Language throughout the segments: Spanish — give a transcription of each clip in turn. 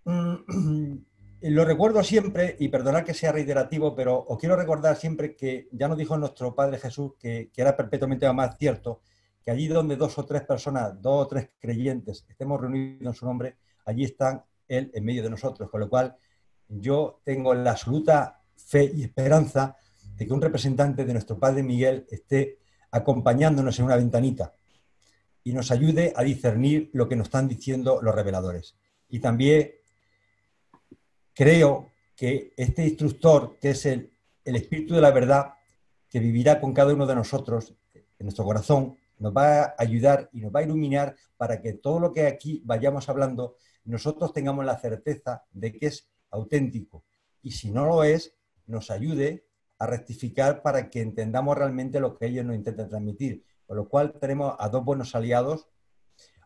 Lo recuerdo siempre, y perdonad que sea reiterativo, pero os quiero recordar siempre que ya nos dijo nuestro Padre Jesús que era perpetuamente más cierto, que allí donde dos o tres personas, dos o tres creyentes, estemos reunidos en su nombre, allí está Él en medio de nosotros. Con lo cual, yo tengo la absoluta fe y esperanza de que un representante de nuestro Padre Miguel esté acompañándonos en una ventanita y nos ayude a discernir lo que nos están diciendo los reveladores. Y también creo que este instructor, que es el Espíritu de la Verdad, que vivirá con cada uno de nosotros en nuestro corazón, nos va a ayudar y nos va a iluminar para que todo lo que aquí vayamos hablando, nosotros tengamos la certeza de que es auténtico. Y si no lo es, nos ayude a rectificar para que entendamos realmente lo que ellos nos intentan transmitir. Con lo cual tenemos a dos buenos aliados,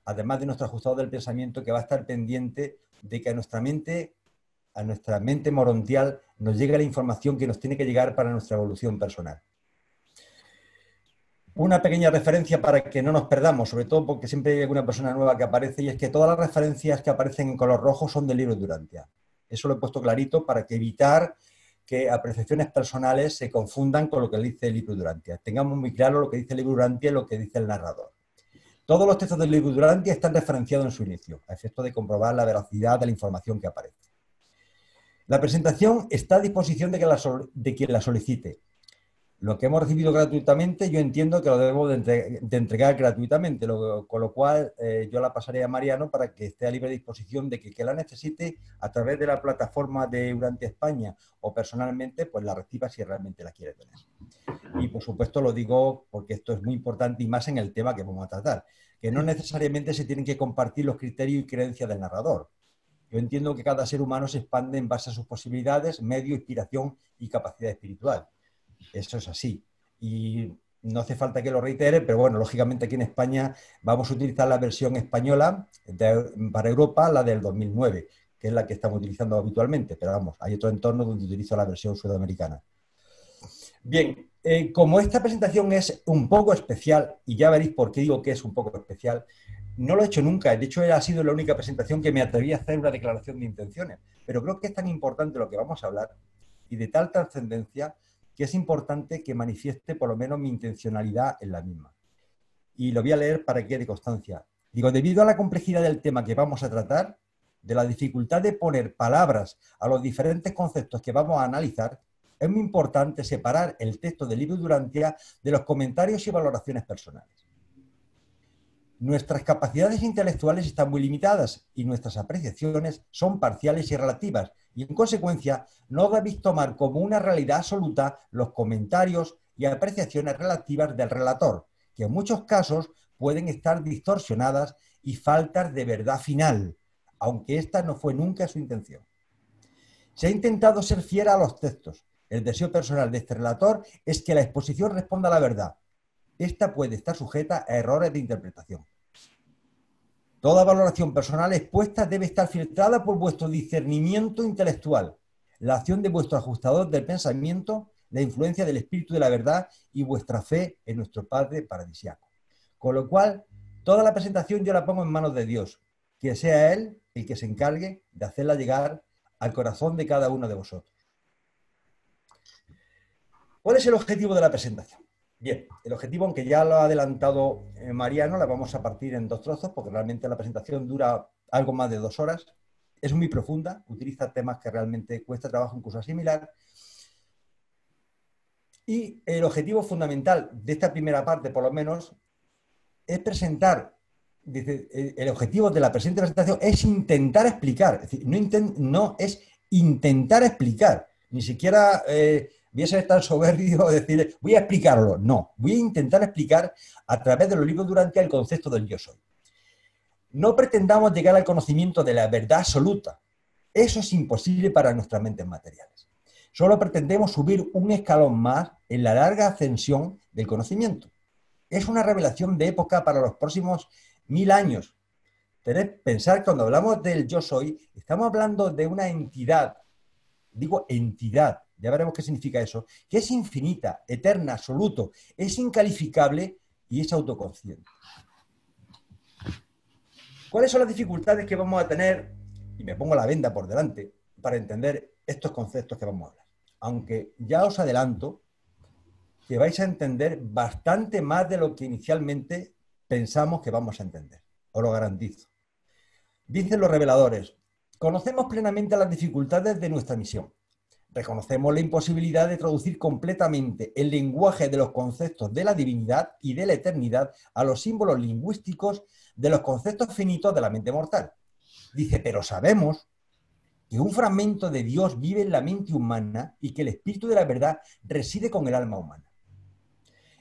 además de nuestro ajustador del pensamiento, que va a estar pendiente de que a nuestra mente morontial nos llegue la información que nos tiene que llegar para nuestra evolución personal. Una pequeña referencia para que no nos perdamos, sobre todo porque siempre hay alguna persona nueva que aparece, y es que todas las referencias que aparecen en color rojo son del libro de Durantia. Eso lo he puesto clarito para que evitar que apreciaciones personales se confundan con lo que dice el libro de Durantia. Tengamos muy claro lo que dice el libro de Durantia y lo que dice el narrador. Todos los textos del libro de Durantia están referenciados en su inicio, a efecto de comprobar la veracidad de la información que aparece. La presentación está a disposición de quien la solicite. Lo que hemos recibido gratuitamente, yo entiendo que lo debemos de entregar gratuitamente, con lo cual yo la pasaré a Mariano para que esté a libre disposición de que la necesite a través de la plataforma de Durantia España o personalmente, pues la reciba si realmente la quiere tener. Y por supuesto lo digo porque esto es muy importante y más en el tema que vamos a tratar, que no necesariamente se tienen que compartir los criterios y creencias del narrador. Yo entiendo que cada ser humano se expande en base a sus posibilidades, medio, inspiración y capacidad espiritual. Eso es así. Y no hace falta que lo reitere, pero bueno, lógicamente aquí en España vamos a utilizar la versión española para Europa, la del 2009, que es la que estamos utilizando habitualmente. Pero vamos, hay otro entorno donde utilizo la versión sudamericana. Bien, como esta presentación es un poco especial, y ya veréis por qué digo que es un poco especial, no lo he hecho nunca. De hecho, ha sido la única presentación que me atreví a hacer una declaración de intenciones. Pero creo que es tan importante lo que vamos a hablar y de tal trascendencia que es importante que manifieste por lo menos mi intencionalidad en la misma. Y lo voy a leer para que quede constancia. Digo, debido a la complejidad del tema que vamos a tratar, de la dificultad de poner palabras a los diferentes conceptos que vamos a analizar, es muy importante separar el texto del libro Durantia de los comentarios y valoraciones personales. Nuestras capacidades intelectuales están muy limitadas y nuestras apreciaciones son parciales y relativas, y en consecuencia no debéis tomar como una realidad absoluta los comentarios y apreciaciones relativas del relator, que en muchos casos pueden estar distorsionadas y faltas de verdad final, aunque esta no fue nunca su intención. Se ha intentado ser fiel a los textos. El deseo personal de este relator es que la exposición responda a la verdad. Esta puede estar sujeta a errores de interpretación. Toda valoración personal expuesta debe estar filtrada por vuestro discernimiento intelectual, la acción de vuestro ajustador del pensamiento, la influencia del espíritu de la verdad y vuestra fe en nuestro Padre paradisiaco. Con lo cual, toda la presentación yo la pongo en manos de Dios, que sea Él el que se encargue de hacerla llegar al corazón de cada uno de vosotros. ¿Cuál es el objetivo de la presentación? Bien, el objetivo, aunque ya lo ha adelantado Mariano, la vamos a partir en dos trozos, porque realmente la presentación dura algo más de 2 horas, es muy profunda, utiliza temas que realmente cuesta trabajo incluso asimilar, y el objetivo fundamental de esta primera parte, por lo menos, es presentar, dice, el objetivo de la presente presentación es intentar explicar, es decir, no es intentar explicar, ni siquiera voy a ser tan soberbio de decir, voy a explicarlo, no, voy a intentar explicar a través de los libros Durantia el concepto del yo soy. No pretendamos llegar al conocimiento de la verdad absoluta, eso es imposible para nuestras mentes materiales. Solo pretendemos subir un escalón más en la larga ascensión del conocimiento. Es una revelación de época para los próximos 1000 años. Pensar que cuando hablamos del yo soy, estamos hablando de una entidad, digo entidad, ya veremos qué significa eso, que es infinita, eterna, absoluto, es incalificable y es autoconsciente. ¿Cuáles son las dificultades que vamos a tener y me pongo la venda por delante para entender estos conceptos que vamos a hablar. Aunque ya os adelanto que vais a entender bastante más de lo que inicialmente pensamos que vamos a entender. Os lo garantizo. Dicen los reveladores: conocemos plenamente las dificultades de nuestra misión. Reconocemos la imposibilidad de traducir completamente el lenguaje de los conceptos de la divinidad y de la eternidad a los símbolos lingüísticos de los conceptos finitos de la mente mortal. Dice, pero sabemos que un fragmento de Dios vive en la mente humana y que el espíritu de la verdad reside con el alma humana.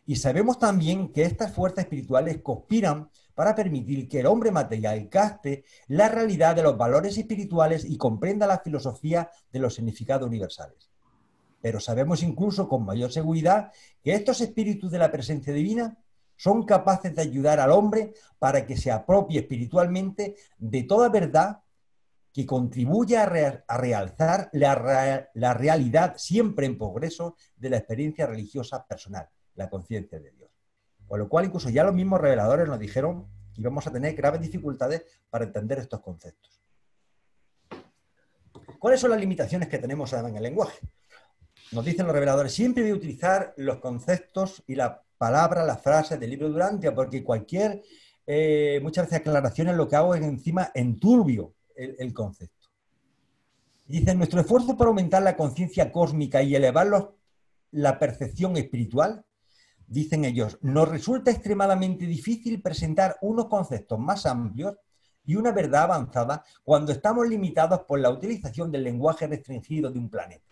Y sabemos también que estas fuerzas espirituales conspiran para permitir que el hombre material capte la realidad de los valores espirituales y comprenda la filosofía de los significados universales. Pero sabemos incluso con mayor seguridad que estos espíritus de la presencia divina son capaces de ayudar al hombre para que se apropie espiritualmente de toda verdad que contribuya a realzar la realidad siempre en progreso de la experiencia religiosa personal, la conciencia de Dios. Con lo cual, incluso ya los mismos reveladores nos dijeron que íbamos a tener graves dificultades para entender estos conceptos. ¿Cuáles son las limitaciones que tenemos en el lenguaje? Nos dicen los reveladores, siempre voy a utilizar los conceptos y la palabra, las frases del libro de Durantia, porque muchas veces aclaraciones lo que hago es encima enturbio el concepto. Dicen, nuestro esfuerzo por aumentar la conciencia cósmica y elevar la percepción espiritual, dicen ellos, nos resulta extremadamente difícil presentar unos conceptos más amplios y una verdad avanzada cuando estamos limitados por la utilización del lenguaje restringido de un planeta.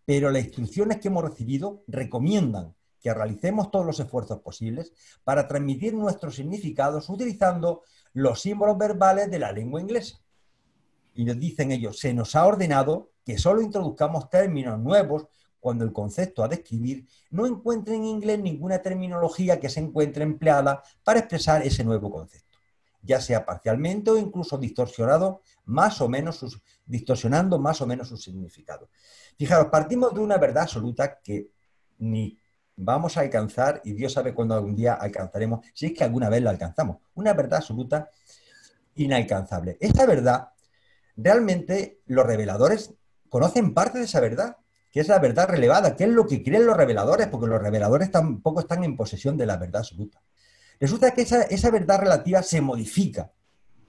Pero las instrucciones que hemos recibido recomiendan que realicemos todos los esfuerzos posibles para transmitir nuestros significados utilizando los símbolos verbales de la lengua inglesa. Y nos dicen ellos, se nos ha ordenado que solo introduzcamos términos nuevos cuando el concepto a describir no encuentre en inglés ninguna terminología que se encuentre empleada para expresar ese nuevo concepto, ya sea parcialmente o incluso distorsionando más o menos su significado. Fijaros, partimos de una verdad absoluta que ni vamos a alcanzar, y Dios sabe cuándo algún día alcanzaremos, si es que alguna vez la alcanzamos. Una verdad absoluta inalcanzable. Esta verdad, realmente los reveladores conocen parte de esa verdad, que es la verdad relevada, que es lo que creen los reveladores, porque los reveladores tampoco están en posesión de la verdad absoluta. Resulta que esa verdad relativa se modifica,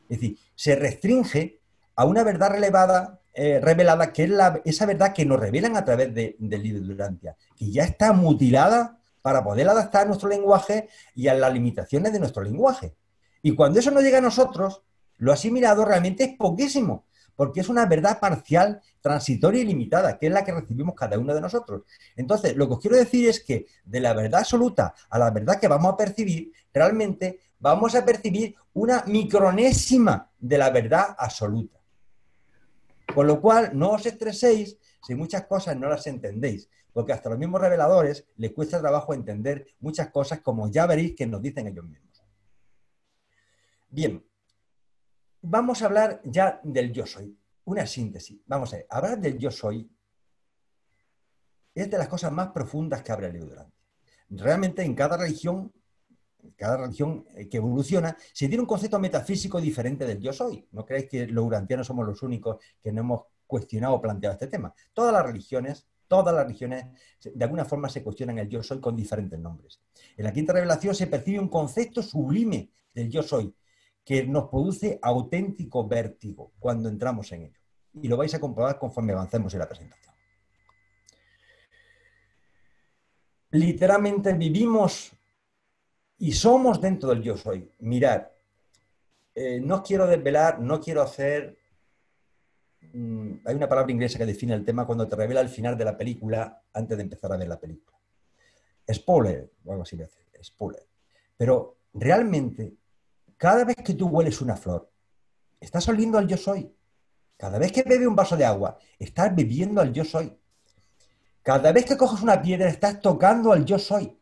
es decir, se restringe a una verdad revelada, que es esa verdad que nos revelan a través del libro de Durantia, que ya está mutilada para poder adaptar a nuestro lenguaje y a las limitaciones de nuestro lenguaje. Y cuando eso no llega a nosotros, lo asimilado realmente es poquísimo, porque es una verdad parcial, transitoria y limitada, que es la que recibimos cada uno de nosotros. Entonces, lo que os quiero decir es que de la verdad absoluta a la verdad que vamos a percibir, realmente vamos a percibir una micronésima de la verdad absoluta. Con lo cual, no os estreséis si muchas cosas no las entendéis, porque hasta los mismos reveladores les cuesta trabajo entender muchas cosas, como ya veréis que nos dicen ellos mismos. Bien, vamos a hablar ya del yo soy. Una síntesis. Vamos a ver, hablar del yo soy es de las cosas más profundas que habla el libro de Durantia. Realmente en cada religión que evoluciona, se tiene un concepto metafísico diferente del yo soy. No creáis que los urantianos somos los únicos que no hemos cuestionado o planteado este tema. Todas las religiones, de alguna forma se cuestionan el yo soy con diferentes nombres. En la quinta revelación se percibe un concepto sublime del yo soy, que nos produce auténtico vértigo cuando entramos en ello. Y lo vais a comprobar conforme avancemos en la presentación. Literalmente vivimos y somos dentro del yo soy. Mirad, no quiero desvelar, no quiero hacer... hay una palabra inglesa que define el tema cuando te revela el final de la película antes de empezar a ver la película. Spoiler, o algo así, spoiler. Pero realmente, cada vez que tú hueles una flor, estás oliendo al yo soy. Cada vez que bebes un vaso de agua, estás bebiendo al yo soy. Cada vez que coges una piedra, estás tocando al yo soy.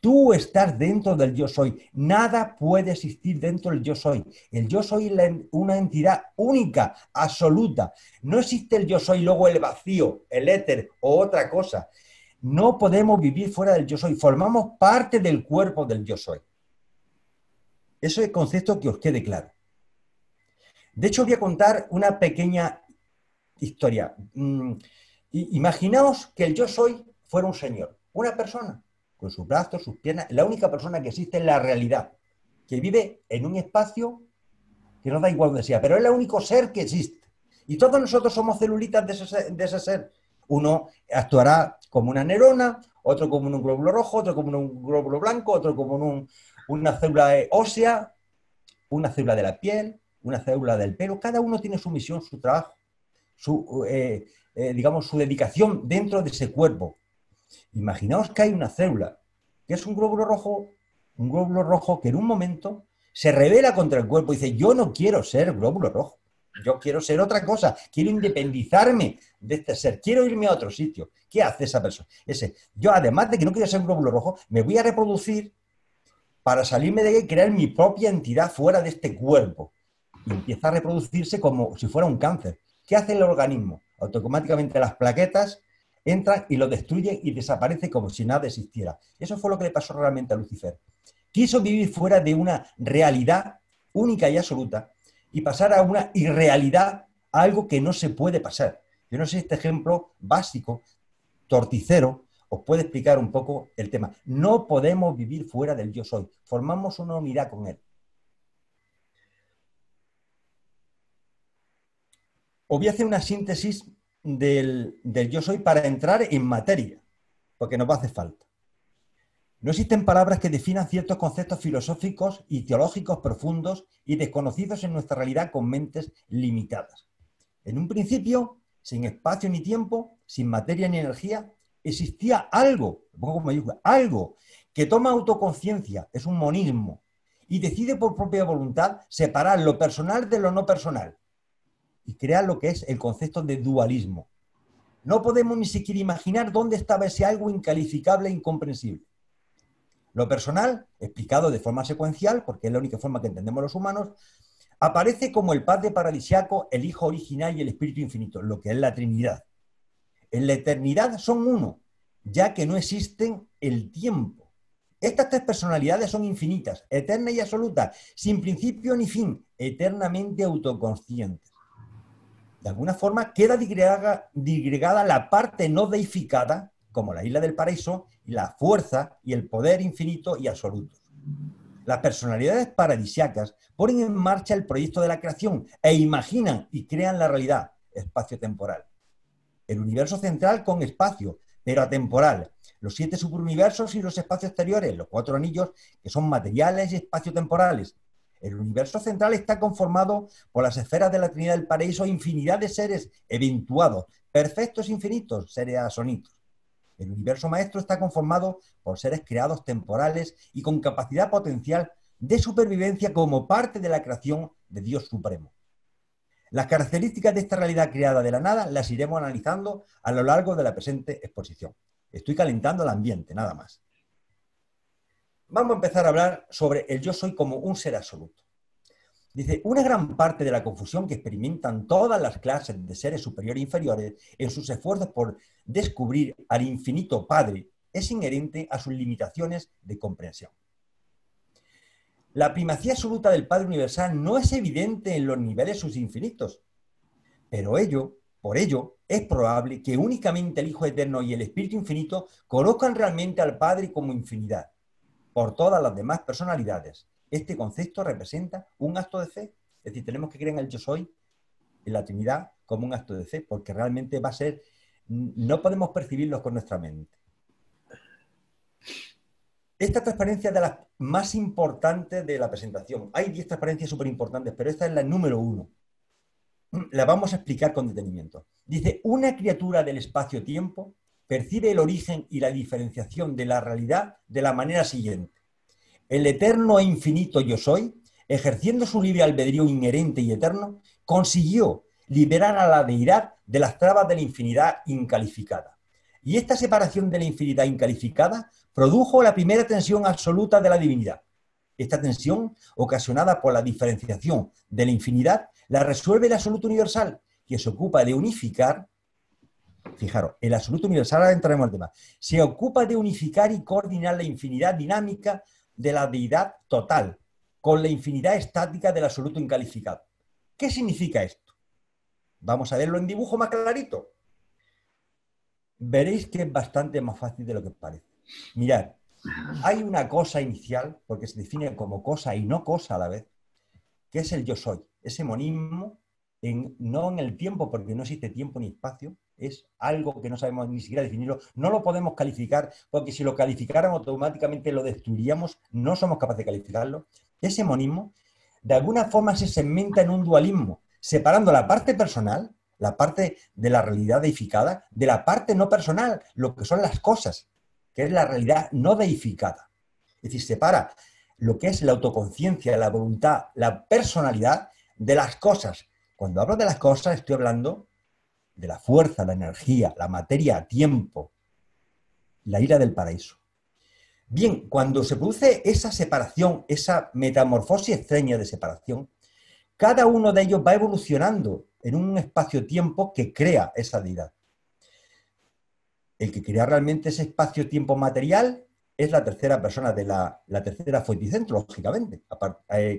Tú estás dentro del yo soy. Nada puede existir dentro del yo soy. El yo soy es una entidad única, absoluta. No existe el yo soy, luego el vacío, el éter o otra cosa. No podemos vivir fuera del yo soy. Formamos parte del cuerpo del yo soy. Eso es el concepto que os quede claro. De hecho, voy a contar una pequeña historia. Imaginaos que el yo soy fuera un señor, una persona, con sus brazos, sus piernas, la única persona que existe en la realidad, que vive en un espacio que no da igual donde sea, pero es el único ser que existe. Y todos nosotros somos celulitas de ese ser. Uno actuará como una neurona, otro como un glóbulo rojo, otro como un glóbulo blanco, otro como una célula ósea, una célula de la piel, una célula del pelo. Cada uno tiene su misión, su trabajo, digamos, su dedicación dentro de ese cuerpo. Imaginaos que hay una célula que es un glóbulo rojo que en un momento se revela contra el cuerpo y dice, yo no quiero ser glóbulo rojo, yo quiero ser otra cosa, quiero independizarme de este ser, quiero irme a otro sitio. ¿Qué hace esa persona? Yo, además de que no quiero ser un glóbulo rojo, me voy a reproducir para salirme de ahí y crear mi propia entidad fuera de este cuerpo. Y empieza a reproducirse como si fuera un cáncer. ¿Qué hace el organismo? Automáticamente las plaquetas entran y lo destruyen y desaparece como si nada existiera. Eso fue lo que le pasó realmente a Lucifer. Quiso vivir fuera de una realidad única y absoluta y pasar a una irrealidad, a algo que no se puede pasar. Yo no sé si este ejemplo básico, torticero, os puede explicar un poco el tema. No podemos vivir fuera del yo soy. Formamos una unidad con él. Os voy a hacer una síntesis del yo soy para entrar en materia, porque nos va a hacer falta. No existen palabras que definan ciertos conceptos filosóficos y teológicos profundos y desconocidos en nuestra realidad con mentes limitadas. En un principio, sin espacio ni tiempo, sin materia ni energía, existía algo, lo pongo con mayúsculas, algo que toma autoconciencia, es un monismo, y decide por propia voluntad separar lo personal de lo no personal y crea lo que es el concepto de dualismo. No podemos ni siquiera imaginar dónde estaba ese algo incalificable e incomprensible. Lo personal, explicado de forma secuencial, porque es la única forma que entendemos los humanos, aparece como el Padre paradisiaco, el Hijo original y el Espíritu infinito, lo que es la Trinidad. En la eternidad son uno, ya que no existen el tiempo. Estas tres personalidades son infinitas, eternas y absolutas, sin principio ni fin, eternamente autoconscientes. De alguna forma queda disgregada la parte no deificada, como la isla del paraíso, y la fuerza y el poder infinito y absolutos. Las personalidades paradisiacas ponen en marcha el proyecto de la creación e imaginan y crean la realidad espacio-temporal. El universo central con espacio, pero atemporal. Los 7 superuniversos y los espacios exteriores, los 4 anillos, que son materiales y espacio-temporales. El universo central está conformado por las esferas de la Trinidad del Paraíso, infinidad de seres eventuados, perfectos infinitos, seres asonitos. El universo maestro está conformado por seres creados temporales y con capacidad potencial de supervivencia como parte de la creación de Dios Supremo. Las características de esta realidad creada de la nada las iremos analizando a lo largo de la presente exposición. Estoy calentando el ambiente, nada más. Vamos a empezar a hablar sobre el yo soy como un ser absoluto. Dice, una gran parte de la confusión que experimentan todas las clases de seres superiores e inferiores en sus esfuerzos por descubrir al infinito Padre es inherente a sus limitaciones de comprensión. La primacía absoluta del Padre Universal no es evidente en los niveles susinfinitos, pero por ello, es probable que únicamente el Hijo Eterno y el Espíritu Infinito conozcan realmente al Padre como infinidad. Por todas las demás personalidades, este concepto representa un acto de fe. Es decir, tenemos que creer en el yo soy, en la Trinidad, como un acto de fe, porque realmente va a ser, no podemos percibirlo con nuestra mente. Esta transparencia es de las más importantes de la presentación. Hay 10 transparencias súper importantes, pero esta es la número 1. La vamos a explicar con detenimiento. Dice, una criatura del espacio-tiempo percibe el origen y la diferenciación de la realidad de la manera siguiente. El eterno e infinito yo soy, ejerciendo su libre albedrío inherente y eterno, consiguió liberar a la deidad de las trabas de la infinidad incalificada. Y esta separación de la infinidad incalificada produjo la primera tensión absoluta de la divinidad. Esta tensión, ocasionada por la diferenciación de la infinidad, la resuelve el absoluto universal, que se ocupa de unificar. Fijaros, el absoluto universal, ahora entraremos al tema, se ocupa de unificar y coordinar la infinidad dinámica de la deidad total, con la infinidad estática del absoluto incalificado. ¿Qué significa esto? Vamos a verlo en dibujo más clarito. Veréis que es bastante más fácil de lo que parece. Mirad, hay una cosa inicial, porque se define como cosa y no cosa a la vez, que es el yo soy, ese monismo, no en el tiempo, porque no existe tiempo ni espacio, es algo que no sabemos ni siquiera definirlo, no lo podemos calificar, porque si lo calificáramos automáticamente lo destruiríamos, no somos capaces de calificarlo. Ese monismo, de alguna forma, se segmenta en un dualismo, separando la parte personal, la parte de la realidad deificada, de la parte no personal, lo que son las cosas, que es la realidad no deificada. Es decir, separa lo que es la autoconciencia, la voluntad, la personalidad de las cosas. Cuando hablo de las cosas estoy hablando de la fuerza, la energía, la materia, tiempo, la ira del paraíso. Bien, cuando se produce esa separación, esa metamorfosis extraña de separación, cada uno de ellos va evolucionando en un espacio-tiempo que crea esa deidad. El que crea realmente ese espacio-tiempo material es la tercera persona de la tercera fuenticentro, lógicamente,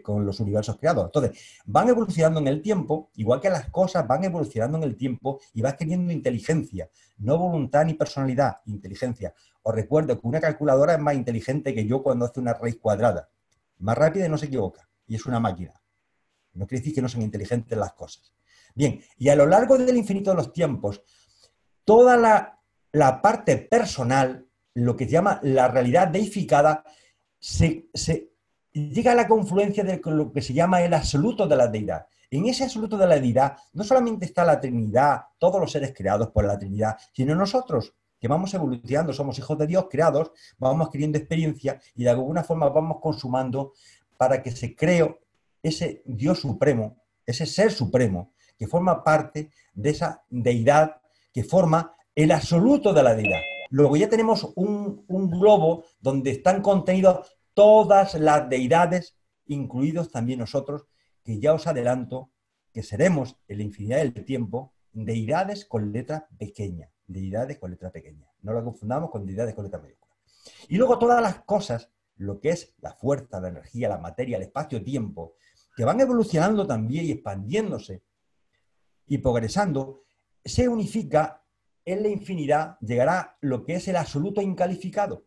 con los universos creados. Entonces, van evolucionando en el tiempo, igual que las cosas van evolucionando en el tiempo y vas teniendo inteligencia, no voluntad ni personalidad, inteligencia. Os recuerdo que una calculadora es más inteligente que yo cuando hace una raíz cuadrada, más rápida y no se equivoca, y es una máquina. No quiere decir que no sean inteligentes las cosas. Bien, y a lo largo del infinito de los tiempos, toda la parte personal, lo que se llama la realidad deificada, se llega a la confluencia de lo que se llama el absoluto de la deidad. En ese absoluto de la deidad no solamente está la Trinidad, todos los seres creados por la Trinidad, sino nosotros, que vamos evolucionando, somos hijos de Dios creados, vamos adquiriendo experiencia y de alguna forma vamos consumando para que se cree ese Dios supremo, ese ser supremo, que forma parte de esa deidad que forma el absoluto de la deidad. Luego ya tenemos un globo donde están contenidas todas las deidades, incluidos también nosotros, que ya os adelanto que seremos en la infinidad del tiempo deidades con letra pequeña. Deidades con letra pequeña. No lo confundamos con deidades con letra mayúscula. Y luego todas las cosas, lo que es la fuerza, la energía, la materia, el espacio-tiempo, que van evolucionando también y expandiéndose y progresando, se unifica en la infinidad, llegará lo que es el absoluto incalificado.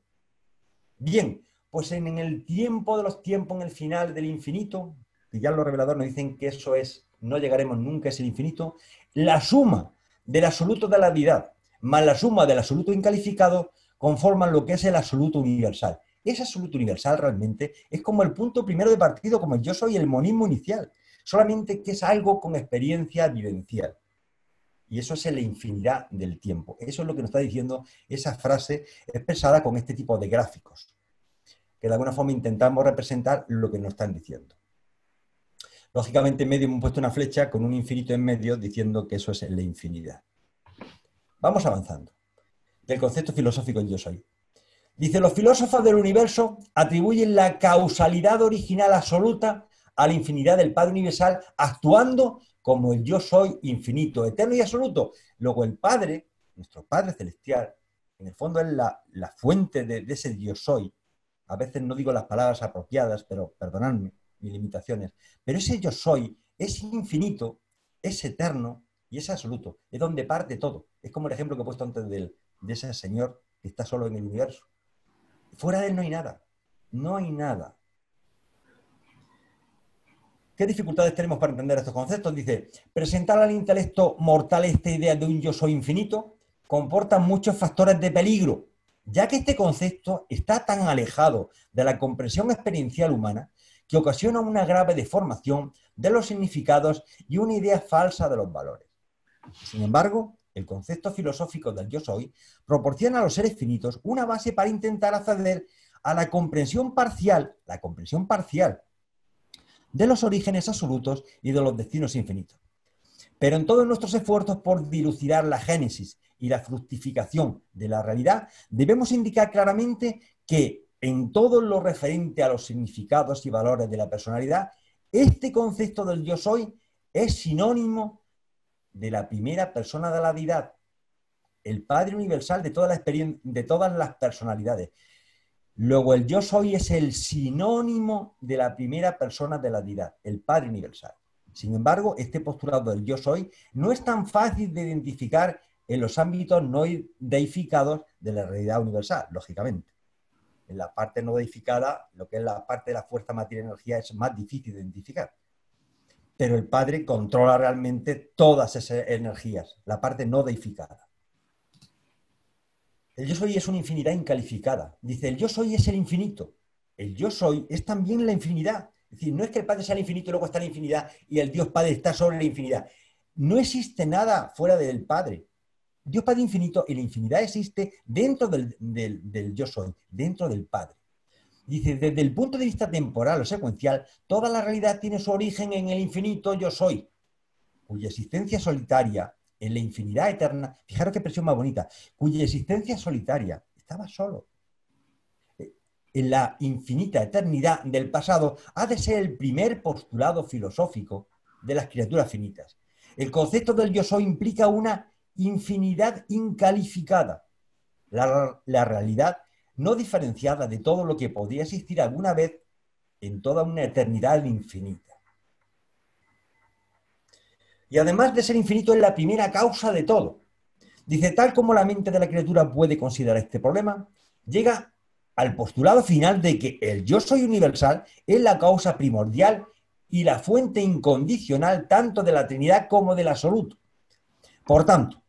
Bien, pues en el tiempo de los tiempos, en el final del infinito, que ya los reveladores nos dicen que eso es, no llegaremos nunca a ese infinito, la suma del absoluto de la deidad más la suma del absoluto incalificado conforman lo que es el absoluto universal. Ese absoluto universal realmente es como el punto primero de partido, como el yo soy, el monismo inicial, solamente que es algo con experiencia vivencial. Y eso es en la infinidad del tiempo. Eso es lo que nos está diciendo esa frase expresada con este tipo de gráficos, que de alguna forma intentamos representar lo que nos están diciendo. Lógicamente en medio hemos puesto una flecha con un infinito en medio diciendo que eso es en la infinidad. Vamos avanzando. Del concepto filosófico en yo soy. Dice, los filósofos del universo atribuyen la causalidad original absoluta a la infinidad del Padre Universal, actuando como el yo soy infinito, eterno y absoluto. Luego el Padre, nuestro Padre Celestial, en el fondo es la fuente de ese yo soy. A veces no digo las palabras apropiadas, pero perdonadme mis limitaciones. Pero ese yo soy es infinito, es eterno y es absoluto. Es donde parte todo. Es como el ejemplo que he puesto antes de ese señor que está solo en el universo. Fuera de él no hay nada. No hay nada. ¿Qué dificultades tenemos para entender estos conceptos? Dice, presentar al intelecto mortal esta idea de un yo soy infinito comporta muchos factores de peligro, ya que este concepto está tan alejado de la comprensión experiencial humana que ocasiona una grave deformación de los significados y una idea falsa de los valores. Sin embargo, el concepto filosófico del yo soy proporciona a los seres finitos una base para intentar acceder a la comprensión parcial de los orígenes absolutos y de los destinos infinitos. Pero en todos nuestros esfuerzos por dilucidar la génesis y la fructificación de la realidad, debemos indicar claramente que en todo lo referente a los significados y valores de la personalidad, este concepto del yo soy es sinónimo de la primera persona de la deidad, el Padre Universal de todas las personalidades. Luego el yo soy es el sinónimo de la primera persona de la deidad, el Padre Universal. Sin embargo, este postulado del yo soy no es tan fácil de identificar en los ámbitos no deificados de la realidad universal, lógicamente. En la parte no deificada, lo que es la parte de la fuerza, materia y energía, es más difícil de identificar. Pero el Padre controla realmente todas esas energías, la parte no deificada. El yo soy es una infinidad incalificada. Dice, el yo soy es el infinito. El yo soy es también la infinidad. Es decir, no es que el Padre sea el infinito y luego está la infinidad y el Dios Padre está sobre la infinidad. No existe nada fuera del Padre. Dios Padre infinito y la infinidad existe dentro del yo soy, dentro del Padre. Dice, desde el punto de vista temporal o secuencial, toda la realidad tiene su origen en el infinito yo soy, cuya existencia solitaria en la infinidad eterna, fijaros qué expresión más bonita, cuya existencia solitaria estaba solo. En la infinita eternidad del pasado ha de ser el primer postulado filosófico de las criaturas finitas. El concepto del yo soy implica una infinidad incalificada, la realidad no diferenciada de todo lo que podría existir alguna vez en toda una eternidad infinita. Y además de ser infinito, es la primera causa de todo. Dice, tal como la mente de la criatura puede considerar este problema, llega al postulado final de que el yo soy universal es la causa primordial y la fuente incondicional tanto de la Trinidad como del absoluto. Por tanto,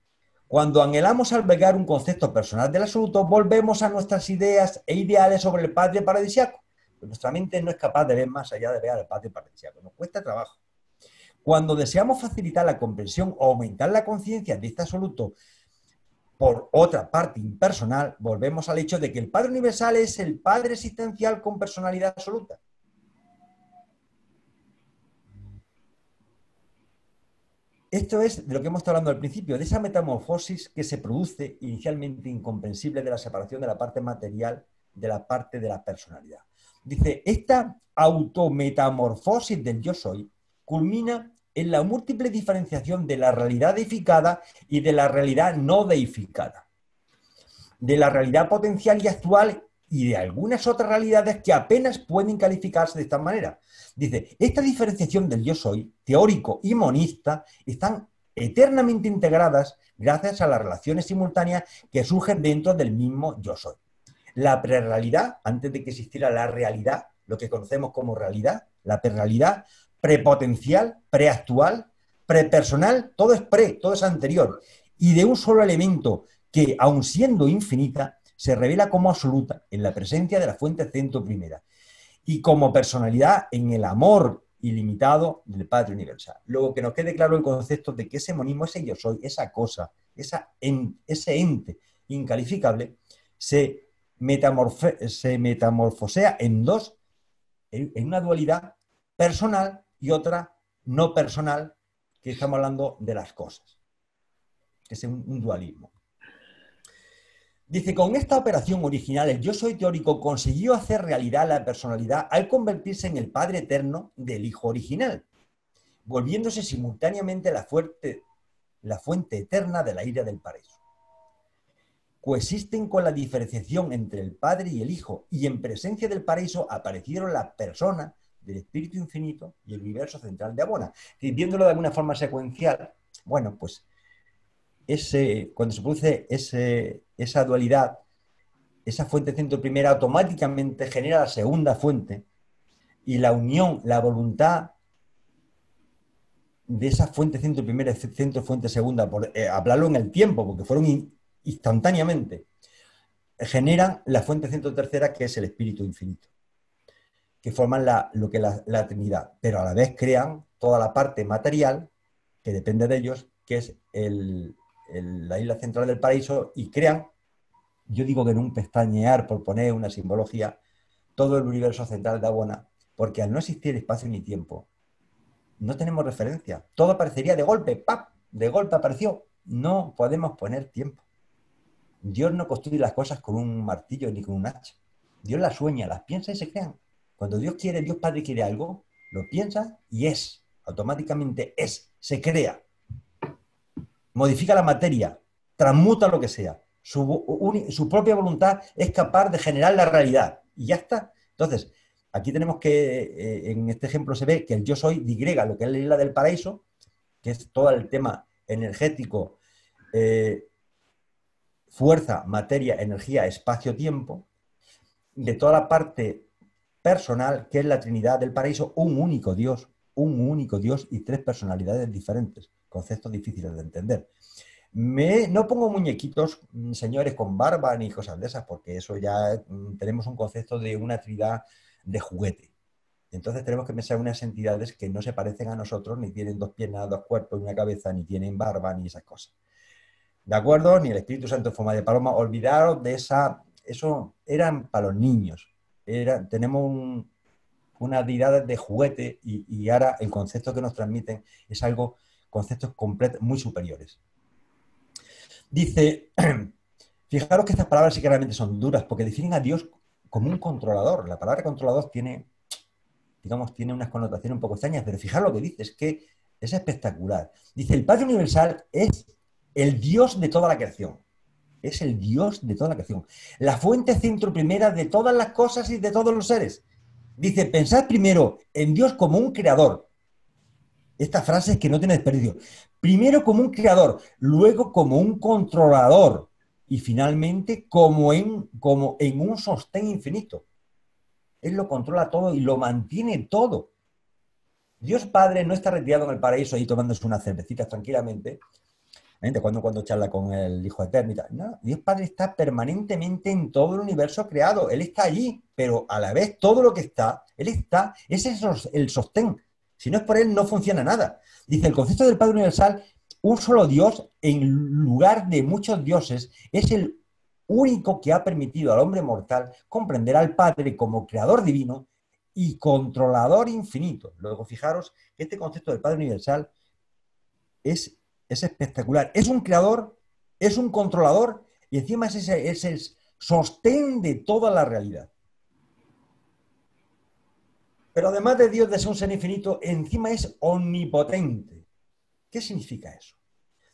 cuando anhelamos albergar un concepto personal del absoluto, volvemos a nuestras ideas e ideales sobre el Padre paradisíaco. Pues nuestra mente no es capaz de ver más allá de ver al Padre paradisíaco, nos cuesta trabajo. Cuando deseamos facilitar la comprensión o aumentar la conciencia de este absoluto por otra parte impersonal, volvemos al hecho de que el Padre universal es el Padre existencial con personalidad absoluta. Esto es de lo que hemos estado hablando al principio, de esa metamorfosis que se produce inicialmente incomprensible de la separación de la parte material de la parte de la personalidad. Dice, esta autometamorfosis del yo soy culmina en la múltiple diferenciación de la realidad deificada y de la realidad no deificada, de la realidad potencial y actual y de algunas otras realidades que apenas pueden calificarse de esta manera. Dice, esta diferenciación del yo soy, teórico y monista, están eternamente integradas gracias a las relaciones simultáneas que surgen dentro del mismo yo soy. La prerrealidad, antes de que existiera la realidad, lo que conocemos como realidad, la prerrealidad, prepotencial, preactual, prepersonal, todo es pre, todo es anterior. Y de un solo elemento que, aun siendo infinita, se revela como absoluta en la presencia de la fuente centro primera y como personalidad en el amor ilimitado del Padre universal. Luego que nos quede claro el concepto de que ese monismo, ese yo soy, esa cosa, ese ente incalificable, se metamorfosea en dos, en una dualidad personal y otra no personal, que estamos hablando de las cosas, que es un dualismo. Dice, con esta operación original, el yo soy teórico consiguió hacer realidad la personalidad al convertirse en el Padre eterno del Hijo original, volviéndose simultáneamente la fuente eterna de la ira del paraíso. Coexisten con la diferenciación entre el Padre y el Hijo, y en presencia del paraíso aparecieron las personas del Espíritu Infinito y el universo central de Abona. Y viéndolo de alguna forma secuencial, bueno, pues cuando se produce esa dualidad, esa fuente centro primera automáticamente genera la segunda fuente y la unión, la voluntad de esa fuente centro primera y centro fuente segunda, por hablarlo en el tiempo, porque fueron instantáneamente, generan la fuente centro tercera, que es el Espíritu Infinito, que forman lo que es la Trinidad, pero a la vez crean toda la parte material que depende de ellos, que es la isla central del paraíso, y crean, yo digo que en un pestañear, por poner una simbología, todo el universo central de Abona, porque al no existir espacio ni tiempo, no tenemos referencia. Todo aparecería de golpe, ¡pap! De golpe apareció. No podemos poner tiempo. Dios no construye las cosas con un martillo ni con un hacha. Dios las sueña, las piensa y se crean. Cuando Dios quiere, Dios Padre quiere algo, lo piensa y es. Automáticamente es. Se crea. Modifica la materia. Transmuta lo que sea. Su propia voluntad es capaz de generar la realidad. Y ya está. Entonces, Aquí tenemos que, en este ejemplo se ve que el yo soy digrega lo que es la isla del paraíso, que es todo el tema energético, fuerza, materia, energía, espacio-tiempo, de toda la parte personal, que es la Trinidad del paraíso, un único Dios y tres personalidades diferentes, conceptos difíciles de entender. No pongo muñequitos, señores, con barba ni cosas de esas, porque eso ya tenemos un concepto de una Trinidad de juguete. Entonces tenemos que pensar en unas entidades que no se parecen a nosotros, ni tienen dos piernas, dos cuerpos y una cabeza, ni tienen barba, ni esas cosas. ¿De acuerdo? Ni el Espíritu Santo en forma de paloma. Olvidaros de esa... Eso eran para los niños. Tenemos unas deidades de juguete y ahora el concepto que nos transmiten es algo, conceptos completos, muy superiores. Dice, fijaros que estas palabras sí que realmente son duras porque definen a Dios como un controlador. La palabra controlador tiene, digamos, tiene unas connotaciones un poco extrañas, pero fijaros lo que dice, es que es espectacular. Dice, el Padre Universal es el Dios de toda la creación. Es el Dios de toda la creación. La fuente centro primera de todas las cosas y de todos los seres. Dice, pensad primero en Dios como un creador. Esta frase es que no tiene desperdicio. Primero como un creador, luego como un controlador y finalmente como en un sostén infinito. Él lo controla todo y lo mantiene todo. Dios Padre no está retirado en el paraíso ahí tomándose unas cervecitas tranquilamente, cuando charla con el Hijo Eterno y tal. No, Dios Padre está permanentemente en todo el universo creado. Él está allí, pero a la vez todo lo que está, Él está, ese es el sostén. Si no es por Él, no funciona nada. Dice, el concepto del Padre Universal, un solo Dios en lugar de muchos dioses, es el único que ha permitido al hombre mortal comprender al Padre como creador divino y controlador infinito. Luego, fijaros que este concepto del Padre Universal es espectacular. Es un creador, es un controlador y encima es el sostén de toda la realidad. Pero además de Dios de ser un ser infinito, encima es omnipotente. ¿Qué significa eso?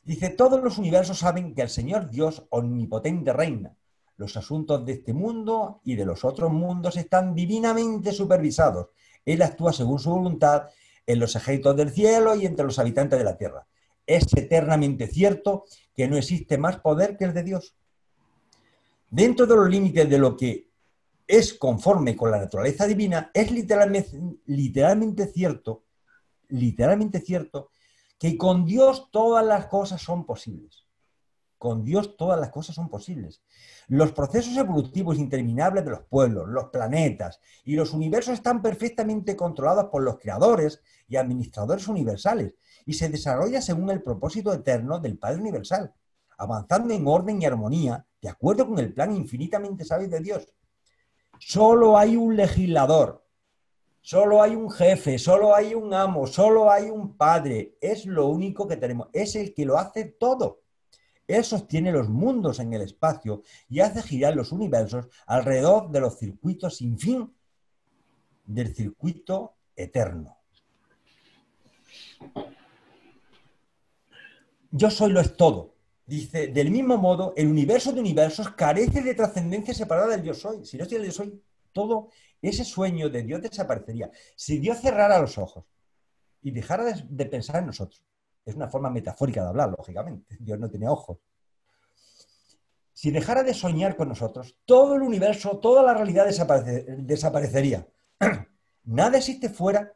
Dice, todos los universos saben que el Señor Dios omnipotente reina. Los asuntos de este mundo y de los otros mundos están divinamente supervisados. Él actúa según su voluntad en los ejércitos del cielo y entre los habitantes de la tierra. Es eternamente cierto que no existe más poder que el de Dios. Dentro de los límites de lo que es conforme con la naturaleza divina, es literalmente cierto que con Dios todas las cosas son posibles. Con Dios todas las cosas son posibles. Los procesos evolutivos interminables de los pueblos, los planetas y los universos están perfectamente controlados por los creadores y administradores universales y se desarrolla según el propósito eterno del Padre Universal, avanzando en orden y armonía de acuerdo con el plan infinitamente sabio de Dios. Solo hay un legislador, solo hay un jefe, solo hay un amo, solo hay un padre. Es lo único que tenemos. Es el que lo hace todo. Él sostiene los mundos en el espacio y hace girar los universos alrededor de los circuitos sin fin del circuito eterno. Yo soy lo es todo. Dice, del mismo modo, el universo de universos carece de trascendencia separada del yo soy. Si no estoy el yo soy, todo ese sueño de Dios desaparecería. Si Dios cerrara los ojos y dejara de pensar en nosotros, es una forma metafórica de hablar, lógicamente. Dios no tiene ojos. Si dejara de soñar con nosotros, todo el universo, toda la realidad desaparecería. Nada existe fuera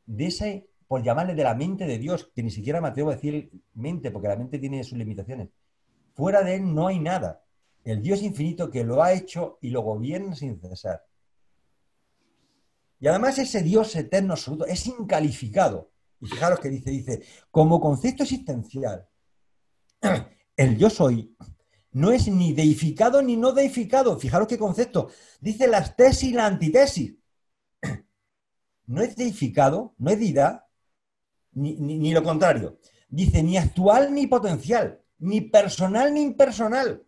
de ese, por llamarle, de la mente de Dios, que ni siquiera me atrevo a decir mente, porque la mente tiene sus limitaciones. Fuera de él no hay nada. El Dios infinito que lo ha hecho y lo gobierna sin cesar. Y además ese Dios eterno absoluto es incalificado. Y fijaros que dice, como concepto existencial, el yo soy no es ni deificado ni no deificado. Fijaros qué concepto. Dice las tesis y la antitesis. No es deificado, no es deidad, ni lo contrario. Dice ni actual ni potencial, ni personal ni impersonal.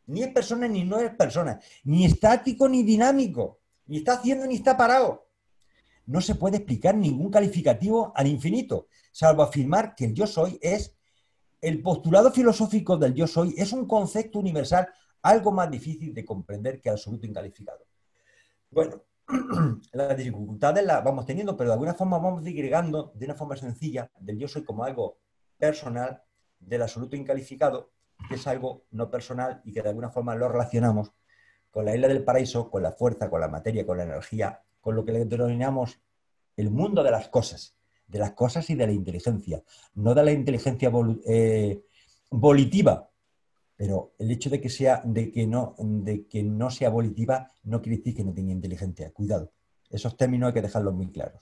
Ni es persona ni no es persona. Ni estático ni dinámico. Ni está haciendo ni está parado. No se puede explicar ningún calificativo al infinito, salvo afirmar que el yo soy es, el postulado filosófico del yo soy es un concepto universal algo más difícil de comprender que absoluto incalificado. Bueno, las dificultades las vamos teniendo, pero de alguna forma vamos digregando de una forma sencilla del yo soy como algo personal, del absoluto incalificado, que es algo no personal y que de alguna forma lo relacionamos con la isla del paraíso, con la fuerza, con la materia, con la energía, con lo que le denominamos el mundo de las cosas y de la inteligencia, no de la inteligencia volitiva, pero el hecho de que no sea volitiva no quiere decir que no tenga inteligencia. Cuidado, esos términos hay que dejarlos muy claros.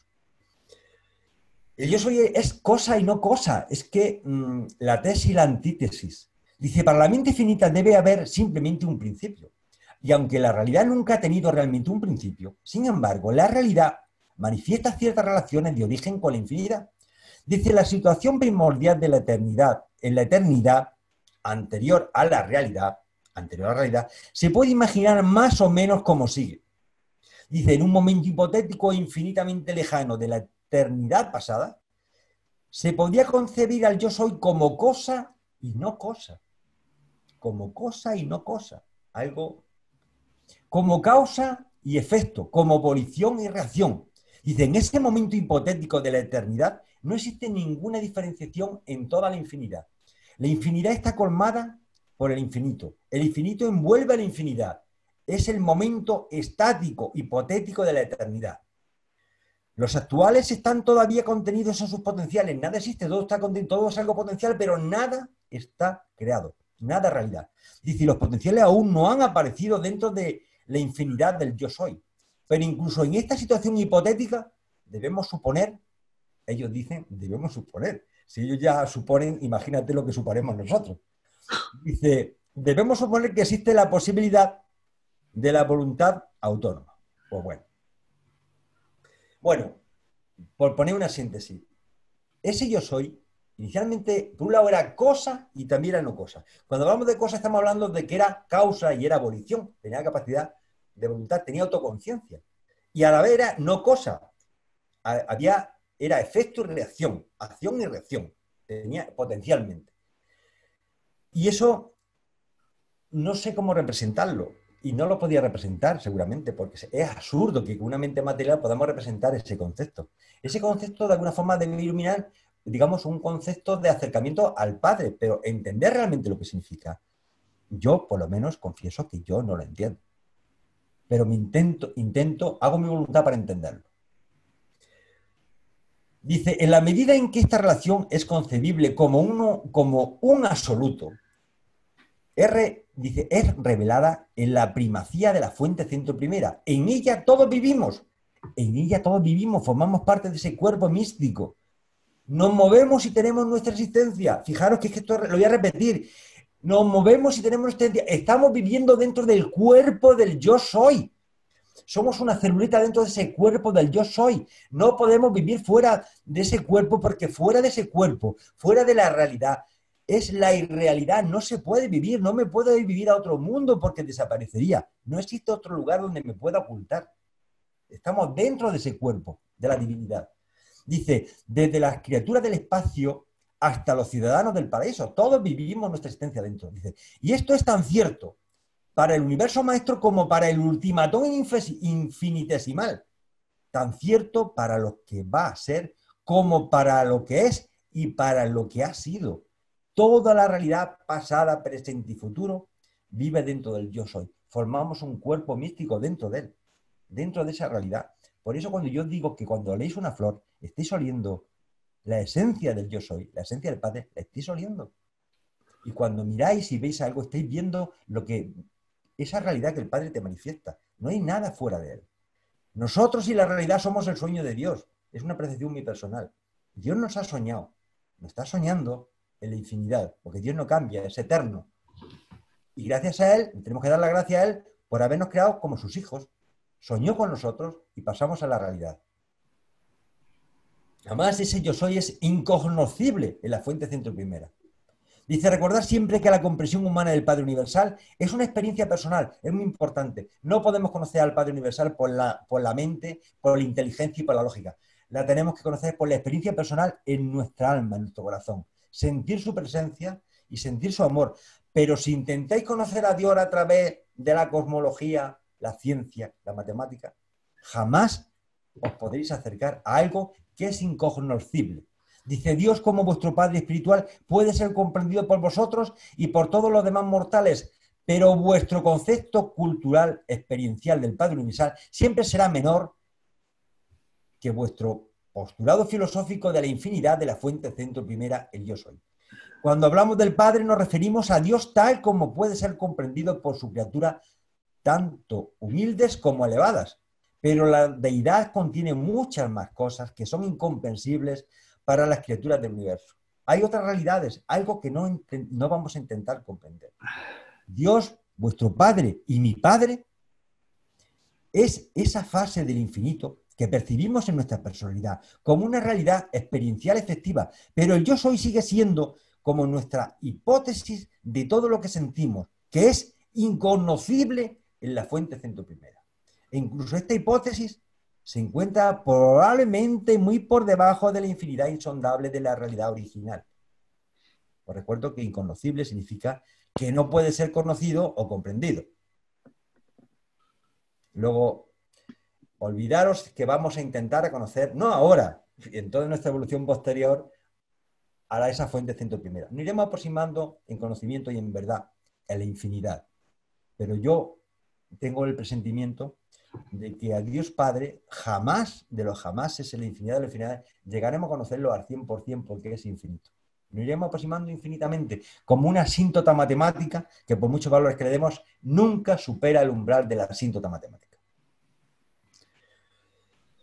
El yo soy es cosa y no cosa, es que la tesis y la antítesis. Dice, para la mente finita debe haber simplemente un principio. Y aunque la realidad nunca ha tenido realmente un principio, sin embargo, la realidad manifiesta ciertas relaciones de origen con la infinidad. Dice, la situación primordial de la eternidad, en la eternidad anterior a la realidad, se puede imaginar más o menos como sigue. Dice, en un momento hipotético e infinitamente lejano de la eternidad pasada, se podía concebir al yo soy como cosa y no cosa. Como cosa y no cosa. Algo como causa y efecto, como volición y reacción. Dice, en ese momento hipotético de la eternidad no existe ninguna diferenciación en toda la infinidad. La infinidad está colmada por el infinito. El infinito envuelve a la infinidad. Es el momento estático, hipotético de la eternidad. Los actuales están todavía contenidos en sus potenciales. Nada existe, todo está contenido, todo es algo potencial, pero nada está creado. Nada realidad. Dice, los potenciales aún no han aparecido dentro de la infinidad del yo soy. Pero incluso en esta situación hipotética debemos suponer, ellos dicen, debemos suponer. Si ellos ya suponen, imagínate lo que suponemos nosotros. Dice, debemos suponer que existe la posibilidad de la voluntad autónoma. Pues bueno, por poner una síntesis, ese yo soy, inicialmente, por un lado era cosa y también era no cosa. Cuando hablamos de cosa estamos hablando de que era causa y era volición, tenía capacidad de voluntad, tenía autoconciencia. Y a la vez era no cosa, era efecto y reacción, acción y reacción, tenía potencialmente. Y eso no sé cómo representarlo. Y no lo podía representar seguramente, porque es absurdo que con una mente material podamos representar ese concepto. Ese concepto de alguna forma debe iluminar, digamos, un concepto de acercamiento al Padre, pero entender realmente lo que significa. Yo, por lo menos, confieso que yo no lo entiendo. Pero hago mi voluntad para entenderlo. Dice, en la medida en que esta relación es concebible como un absoluto, dice, es revelada en la primacía de la fuente centro primera. En ella todos vivimos. En ella todos vivimos, formamos parte de ese cuerpo místico. Nos movemos y tenemos nuestra existencia. Fijaros que es que esto lo voy a repetir. Nos movemos y tenemos nuestra existencia. Estamos viviendo dentro del cuerpo del yo soy. Somos una celulita dentro de ese cuerpo del yo soy. No podemos vivir fuera de ese cuerpo porque fuera de ese cuerpo, fuera de la realidad, es la irrealidad. No se puede vivir, no me puedo ir vivir a otro mundo porque desaparecería. No existe otro lugar donde me pueda ocultar. Estamos dentro de ese cuerpo, de la divinidad. Dice, desde las criaturas del espacio hasta los ciudadanos del paraíso, todos vivimos nuestra existencia dentro. Dice, y esto es tan cierto para el universo maestro como para el ultimatón infinitesimal. Tan cierto para lo que va a ser como para lo que es y para lo que ha sido. Toda la realidad pasada, presente y futuro vive dentro del yo soy. Formamos un cuerpo místico dentro de él, dentro de esa realidad. Por eso cuando yo digo que cuando leéis una flor, estáis oliendo la esencia del yo soy, la esencia del Padre, la estáis oliendo. Y cuando miráis y veis algo, estáis viendo esa realidad que el Padre te manifiesta. No hay nada fuera de él. Nosotros y la realidad somos el sueño de Dios. Es una percepción muy personal. Dios nos ha soñado. Nos está soñando en la infinidad, porque Dios no cambia, es eterno. Y gracias a Él, tenemos que dar la gracia a Él por habernos creado como sus hijos. Soñó con nosotros y pasamos a la realidad. Además, ese yo soy es incognoscible en la fuente centro primera. Dice, recordar siempre que la comprensión humana del Padre Universal es una experiencia personal, es muy importante. No podemos conocer al Padre Universal por la mente, por la inteligencia y por la lógica. La tenemos que conocer por la experiencia personal en nuestra alma, en nuestro corazón. Sentir su presencia y sentir su amor. Pero si intentáis conocer a Dios a través de la cosmología, la ciencia, la matemática, jamás os podréis acercar a algo que es incognoscible. Dice, Dios como vuestro Padre espiritual puede ser comprendido por vosotros y por todos los demás mortales, pero vuestro concepto cultural, experiencial del Padre Universal siempre será menor que vuestro postulado filosófico de la infinidad de la fuente centro primera, el yo soy. Cuando hablamos del Padre nos referimos a Dios tal como puede ser comprendido por su criatura, tanto humildes como elevadas. Pero la deidad contiene muchas más cosas que son incomprensibles para las criaturas del universo. Hay otras realidades, algo que no vamos a intentar comprender. Dios, vuestro Padre y mi Padre, es esa fase del infinito que percibimos en nuestra personalidad como una realidad experiencial efectiva, pero el yo soy sigue siendo como nuestra hipótesis de todo lo que sentimos, que es inconocible en la fuente centro primera. E incluso esta hipótesis se encuentra probablemente muy por debajo de la infinidad insondable de la realidad original. Os recuerdo que inconocible significa que no puede ser conocido o comprendido. Luego, olvidaros que vamos a intentar conocer, no ahora, en toda nuestra evolución posterior, a esa fuente centro primera. Nos iremos aproximando en conocimiento y en verdad a la infinidad. Pero yo tengo el presentimiento de que a Dios Padre jamás, de los jamases, en la infinidad de la infinidad, llegaremos a conocerlo al 100% porque es infinito. Nos iremos aproximando infinitamente, como una asíntota matemática que por muchos valores que le demos, nunca supera el umbral de la asíntota matemática.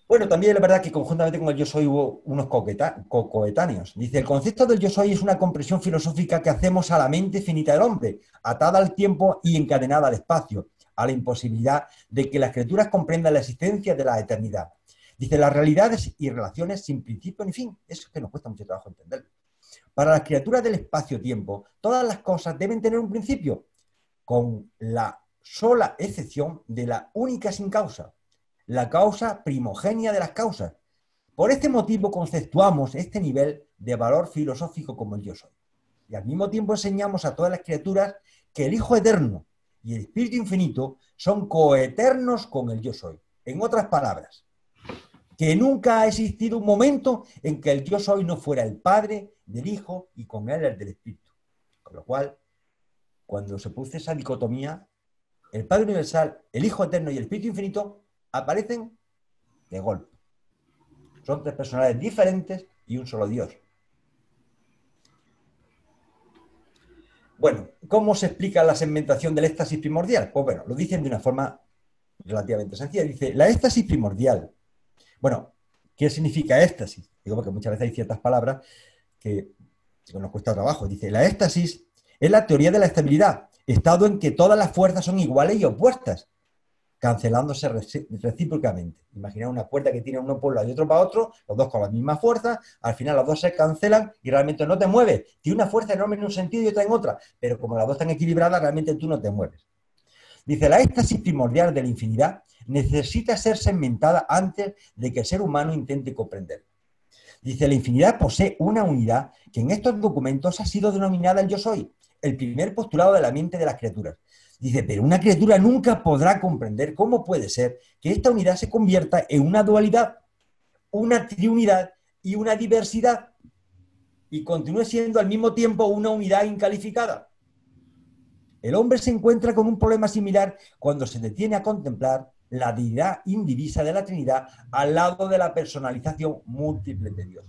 Bueno, también es verdad que conjuntamente con el yo soy hubo unos coetáneos. Dice, el concepto del yo soy es una comprensión filosófica que hacemos a la mente finita del hombre, atada al tiempo y encadenada al espacio, a la imposibilidad de que las criaturas comprendan la existencia de la eternidad. Dice, las realidades y relaciones sin principio ni fin. Eso es que nos cuesta mucho trabajo entenderlo. Para las criaturas del espacio-tiempo, todas las cosas deben tener un principio, con la sola excepción de la única sin causa, la causa primogénia de las causas. Por este motivo conceptuamos este nivel de valor filosófico como el yo soy. Y al mismo tiempo enseñamos a todas las criaturas que el Hijo Eterno y el Espíritu Infinito son coeternos con el yo soy. En otras palabras, que nunca ha existido un momento en que el yo soy no fuera el Padre del Hijo y con él el del Espíritu. Con lo cual, cuando se produce esa dicotomía, el Padre Universal, el Hijo Eterno y el Espíritu Infinito aparecen de golpe. Son tres personalidades diferentes y un solo Dios. Bueno, ¿cómo se explica la segmentación del éxtasis primordial? Pues bueno, lo dicen de una forma relativamente sencilla. Dice, la éxtasis primordial. Bueno, ¿qué significa éxtasis? Digo, porque muchas veces hay ciertas palabras que nos cuesta trabajo. Dice, la éxtasis es la teoría de la estabilidad, estado en que todas las fuerzas son iguales y opuestas, cancelándose recíprocamente. Imagina una puerta que tiene uno por un lado y otro para otro, los dos con la misma fuerza, al final los dos se cancelan y realmente no te mueves. Tiene una fuerza enorme en un sentido y otra en otra, pero como las dos están equilibradas, realmente tú no te mueves. Dice, la éxtasis primordial de la infinidad necesita ser segmentada antes de que el ser humano intente comprender. Dice, la infinidad posee una unidad que en estos documentos ha sido denominada el yo soy, el primer postulado de la mente de las criaturas. Dice, pero una criatura nunca podrá comprender cómo puede ser que esta unidad se convierta en una dualidad, una triunidad y una diversidad, y continúe siendo al mismo tiempo una unidad incalificada. El hombre se encuentra con un problema similar cuando se detiene a contemplar la deidad indivisa de la Trinidad al lado de la personalización múltiple de Dios.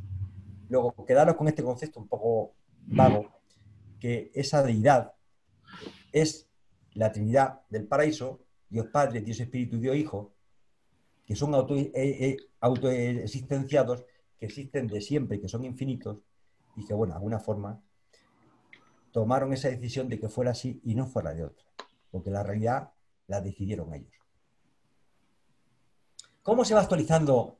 Luego, quedaros con este concepto un poco vago, que esa deidad es la Trinidad del paraíso, Dios Padre, Dios Espíritu, Dios Hijo, que son autoexistenciados, que existen de siempre, que son infinitos, y que, bueno, de alguna forma tomaron esa decisión de que fuera así y no fuera de otra, porque la realidad la decidieron ellos. ¿Cómo se va actualizando?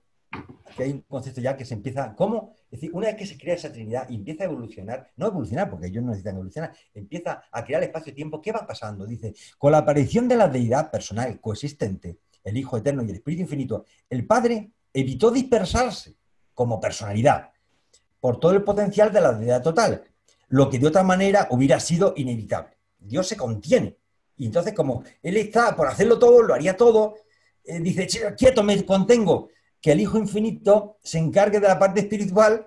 Aquí hay un concepto ya que se empieza, ¿cómo? Es decir, una vez que se crea esa Trinidad y empieza a evolucionar, no evolucionar porque ellos no necesitan evolucionar, empieza a crear espacio-tiempo, ¿qué va pasando? Dice, con la aparición de la deidad personal coexistente, el Hijo Eterno y el Espíritu Infinito, el Padre evitó dispersarse como personalidad por todo el potencial de la deidad total, lo que de otra manera hubiera sido inevitable. Dios se contiene. Y entonces, como Él está por hacerlo todo, lo haría todo, dice, quieto, me contengo, que el Hijo Infinito se encargue de la parte espiritual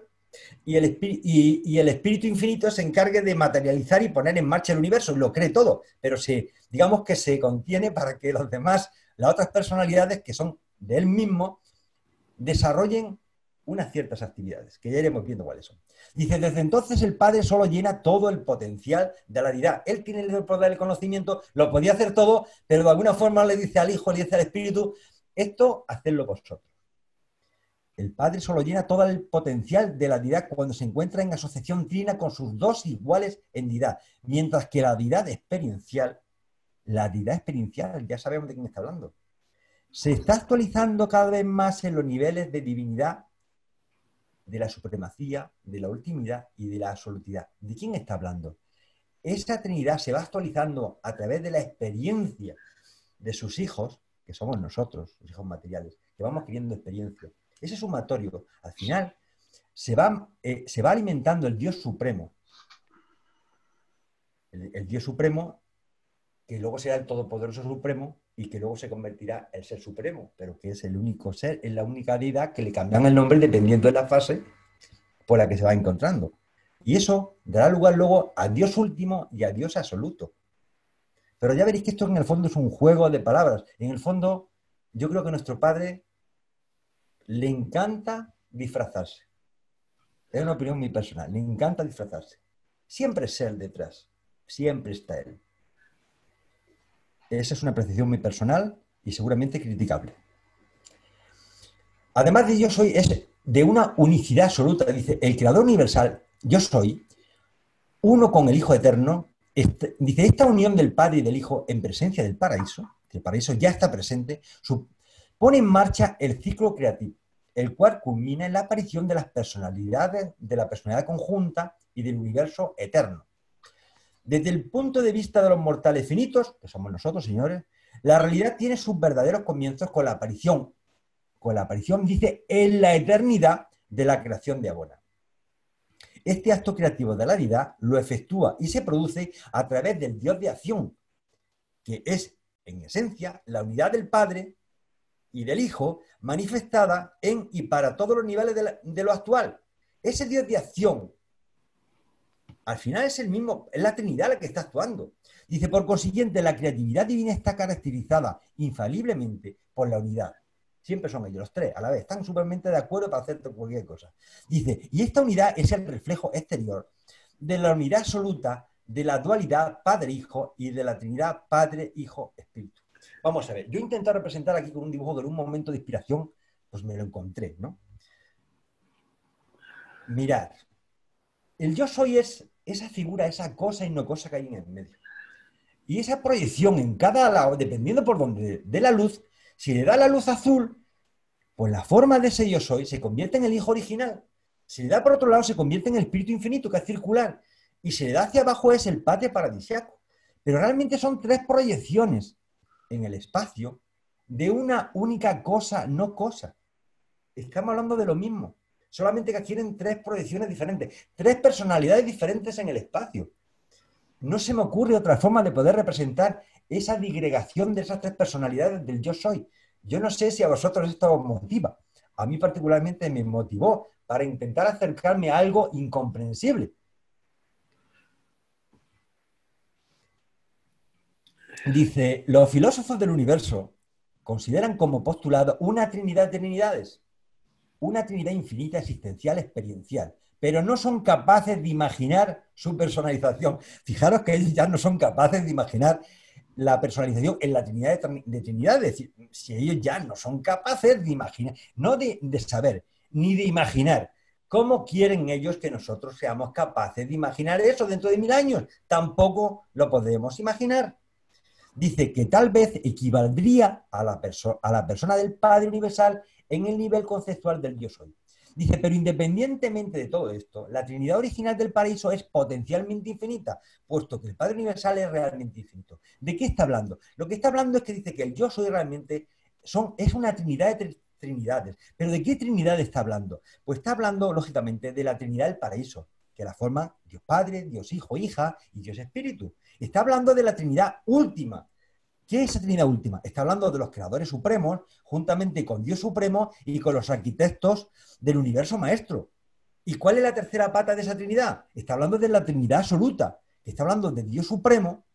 y el Espíritu Infinito se encargue de materializar y poner en marcha el universo, y lo cree todo, pero digamos que se contiene para que los demás, las otras personalidades que son de él mismo, desarrollen unas ciertas actividades, que ya iremos viendo cuáles son. Dice, desde entonces el Padre solo llena todo el potencial de la deidad. Él tiene el poder del conocimiento, lo podía hacer todo, pero de alguna forma le dice al Hijo, le dice al Espíritu, esto, hacedlo vosotros. El Padre solo llena todo el potencial de la deidad cuando se encuentra en asociación trina con sus dos iguales en deidad, mientras que la deidad experiencial, ya sabemos de quién está hablando, se está actualizando cada vez más en los niveles de divinidad, de la supremacía, de la ultimidad y de la absolutidad. ¿De quién está hablando? Esa Trinidad se va actualizando a través de la experiencia de sus hijos, que somos nosotros, los hijos materiales, que vamos adquiriendo experiencia. Ese sumatorio, al final, se va alimentando el Dios Supremo. El Dios Supremo, que luego será el Todopoderoso Supremo y que luego se convertirá en el Ser Supremo, pero que es el único ser, es la única deidad que le cambian el nombre dependiendo de la fase por la que se va encontrando. Y eso dará lugar luego a Dios último y a Dios absoluto. Pero ya veréis que esto en el fondo es un juego de palabras. En el fondo, yo creo que a nuestro Padre le encanta disfrazarse. Es una opinión muy personal. Le encanta disfrazarse. Siempre es él detrás. Siempre está él. Esa es una apreciación muy personal y seguramente criticable. Además de yo soy, es de una unicidad absoluta. Dice, el Creador universal, yo soy, uno con el Hijo eterno. Dice, esta unión del Padre y del Hijo en presencia del paraíso, que el paraíso ya está presente, pone en marcha el ciclo creativo, el cual culmina en la aparición de las personalidades, de la personalidad conjunta y del universo eterno. Desde el punto de vista de los mortales finitos, que somos nosotros, señores, la realidad tiene sus verdaderos comienzos con la aparición, dice, en la eternidad de la creación de Abona. Este acto creativo de la deidad lo efectúa y se produce a través del Dios de acción, que es, en esencia, la unidad del Padre y del Hijo manifestada en y para todos los niveles de lo actual. Ese Dios de acción, al final es el mismo, es la Trinidad la que está actuando. Dice, por consiguiente, la creatividad divina está caracterizada infaliblemente por la unidad. Siempre son ellos los tres, a la vez, están súpermente de acuerdo para hacer cualquier cosa. Dice, y esta unidad es el reflejo exterior de la unidad absoluta de la dualidad Padre-Hijo y de la Trinidad Padre-Hijo-Espíritu. Vamos a ver, yo intento representar aquí con un dibujo que en un momento de inspiración, pues me lo encontré, ¿no? Mirad, el yo soy es esa figura, esa cosa y no cosa que hay en el medio. Y esa proyección en cada lado, dependiendo por donde dé la luz, si le da la luz azul, pues la forma de ese yo soy se convierte en el Hijo original. Si le da por otro lado, se convierte en el Espíritu Infinito, que es circular. Y si le da hacia abajo, es el Padre paradisíaco. Pero realmente son tres proyecciones en el espacio de una única cosa, no cosa. Estamos hablando de lo mismo. Solamente que adquieren tres proyecciones diferentes, tres personalidades diferentes en el espacio. No se me ocurre otra forma de poder representar esa digregación de esas tres personalidades del yo soy. Yo no sé si a vosotros esto os motiva. A mí particularmente me motivó para intentar acercarme a algo incomprensible. Dice, los filósofos del universo consideran como postulado una trinidad de trinidades, una trinidad infinita, existencial, experiencial, pero no son capaces de imaginar su personalización. Fijaros que ellos ya no son capaces de imaginar la personalización en la trinidad de trinidades. Es decir, si ellos ya no son capaces de imaginar, no de saber, ni de imaginar, ¿cómo quieren ellos que nosotros seamos capaces de imaginar eso dentro de 1000 años? Tampoco lo podemos imaginar. Dice que tal vez equivaldría a la persona del Padre Universal en el nivel conceptual del yo soy. Dice, pero independientemente de todo esto, la Trinidad original del paraíso es potencialmente infinita, puesto que el Padre Universal es realmente infinito. ¿De qué está hablando? Lo que está hablando es que dice que el yo soy realmente es una trinidad de trinidades. ¿Pero de qué trinidad está hablando? Pues está hablando, lógicamente, de la Trinidad del paraíso, que la forma Dios Padre, Dios Hijo, Hija y Dios Espíritu. Está hablando de la Trinidad última, ¿Qué es esa Trinidad última? Está hablando de los creadores supremos, juntamente con Dios supremo y con los arquitectos del universo maestro. ¿Y cuál es la tercera pata de esa Trinidad? Está hablando de la Trinidad absoluta. Está hablando de Dios supremo,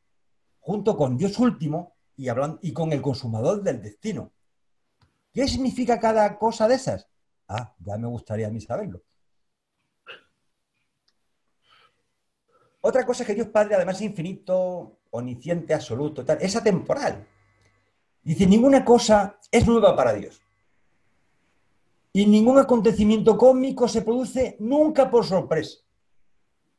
junto con Dios último y con el consumador del destino. ¿Qué significa cada cosa de esas? Ah, ya me gustaría a mí saberlo. Otra cosa es que Dios Padre, además, es infinito, omnisciente, absoluto, tal, es atemporal. Dice, ninguna cosa es nueva para Dios. Y ningún acontecimiento cósmico se produce nunca por sorpresa.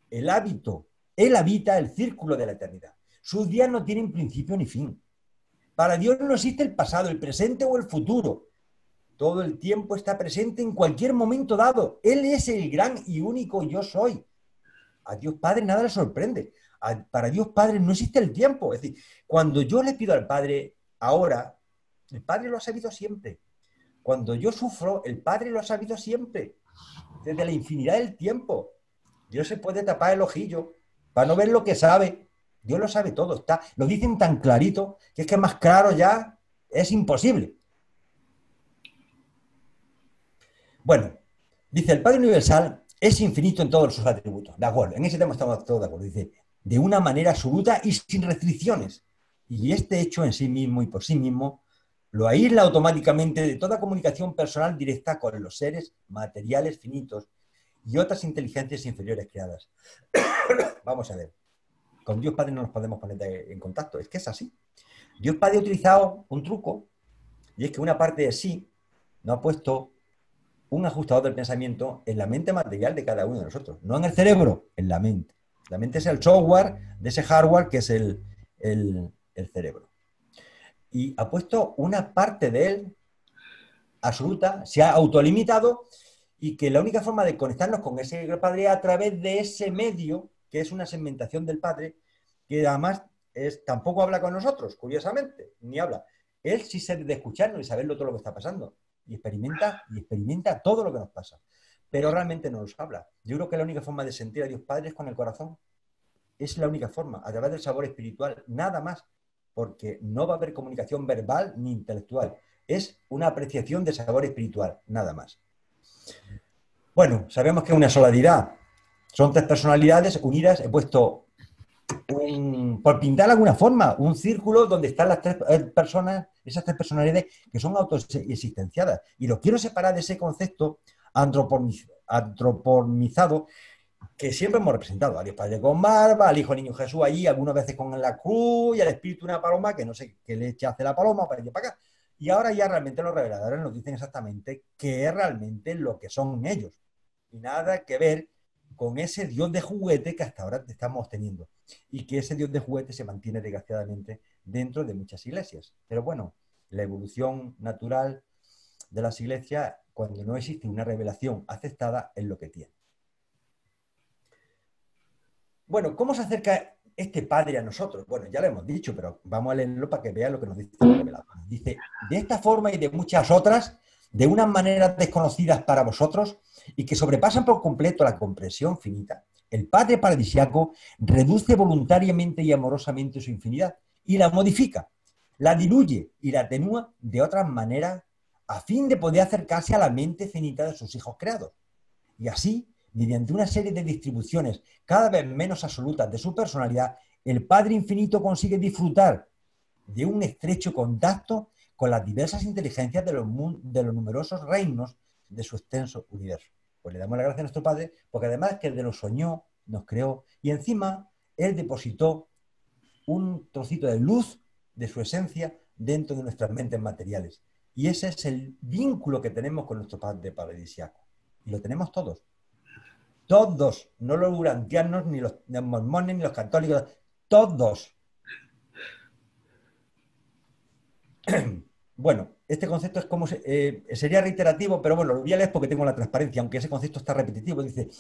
Él habita el círculo de la eternidad. Sus días no tienen principio ni fin. Para Dios no existe el pasado, el presente o el futuro. Todo el tiempo está presente en cualquier momento dado. Él es el gran y único yo soy. A Dios Padre nada le sorprende. Para Dios Padre no existe el tiempo. Es decir, cuando yo le pido al Padre ahora, el Padre lo ha sabido siempre. Cuando yo sufro, el Padre lo ha sabido siempre. Desde la infinidad del tiempo. Dios se puede tapar el ojillo para no ver lo que sabe. Dios lo sabe todo. Lo dicen tan clarito que es que más claro ya es imposible. Bueno, dice, el Padre Universal es infinito en todos sus atributos. De acuerdo, en ese tema estamos todos de acuerdo. Dice, de una manera absoluta y sin restricciones. Y este hecho en sí mismo y por sí mismo lo aísla automáticamente de toda comunicación personal directa con los seres materiales finitos y otras inteligencias inferiores creadas. Vamos a ver. Con Dios Padre no nos podemos poner en contacto. Es que es así. Dios Padre ha utilizado un truco y es que una parte de sí nos ha puesto un ajustador del pensamiento en la mente material de cada uno de nosotros. No en el cerebro, en la mente. La mente es el software de ese hardware que es el cerebro. Y ha puesto una parte de él absoluta, se ha autolimitado y que la única forma de conectarnos con ese Padre es a través de ese medio, que es una segmentación del Padre, que además tampoco habla con nosotros, curiosamente, ni habla. Él sí sabe de escucharnos y saberlo todo lo que está pasando. Y experimenta todo lo que nos pasa. Pero realmente no nos habla. Yo creo que la única forma de sentir a Dios Padre es con el corazón. Es la única forma, a través del sabor espiritual, nada más. Porque no va a haber comunicación verbal ni intelectual. Es una apreciación de sabor espiritual, nada más. Bueno, sabemos que es una sola deidad. Son tres personalidades unidas. He puesto, por pintar de alguna forma, un círculo donde están las tres personas, esas tres personalidades que son autoexistenciadas. Y lo quiero separar de ese concepto antropomizado que siempre hemos representado. A Dios Padre con barba, al Hijo Niño Jesús allí, algunas veces con la cruz y al Espíritu una paloma, que no sé qué leche hace la paloma para allá para acá. Y ahora ya realmente los reveladores nos dicen exactamente qué es realmente lo que son ellos. Y nada que ver con ese Dios de juguete que hasta ahora estamos teniendo. Y que ese Dios de juguete se mantiene desgraciadamente dentro de muchas iglesias. Pero bueno, la evolución natural de las iglesias, cuando no existe una revelación aceptada, es lo que tiene. Bueno, ¿cómo se acerca este Padre a nosotros? Bueno, ya lo hemos dicho, pero vamos a leerlo para que vean lo que nos dice el revelador. Dice, de esta forma y de muchas otras, de unas maneras desconocidas para vosotros y que sobrepasan por completo la comprensión finita, el Padre paradisiaco reduce voluntariamente y amorosamente su infinidad y la modifica, la diluye y la atenúa de otras maneras a fin de poder acercarse a la mente finita de sus hijos creados. Y así, mediante una serie de distribuciones cada vez menos absolutas de su personalidad, el Padre Infinito consigue disfrutar de un estrecho contacto con las diversas inteligencias de los numerosos reinos de su extenso universo. Pues le damos la gracia a nuestro Padre, porque además que Él nos soñó, nos creó, y encima Él depositó un trocito de luz de su esencia dentro de nuestras mentes materiales. Y ese es el vínculo que tenemos con nuestro Padre paradisiaco. Y lo tenemos todos. Todos, no los urantianos, ni los mormones, ni los católicos, todos. Bueno, este concepto es como sería reiterativo, pero bueno, lo voy a leer porque tengo la transparencia, aunque ese concepto está repetitivo. Dice,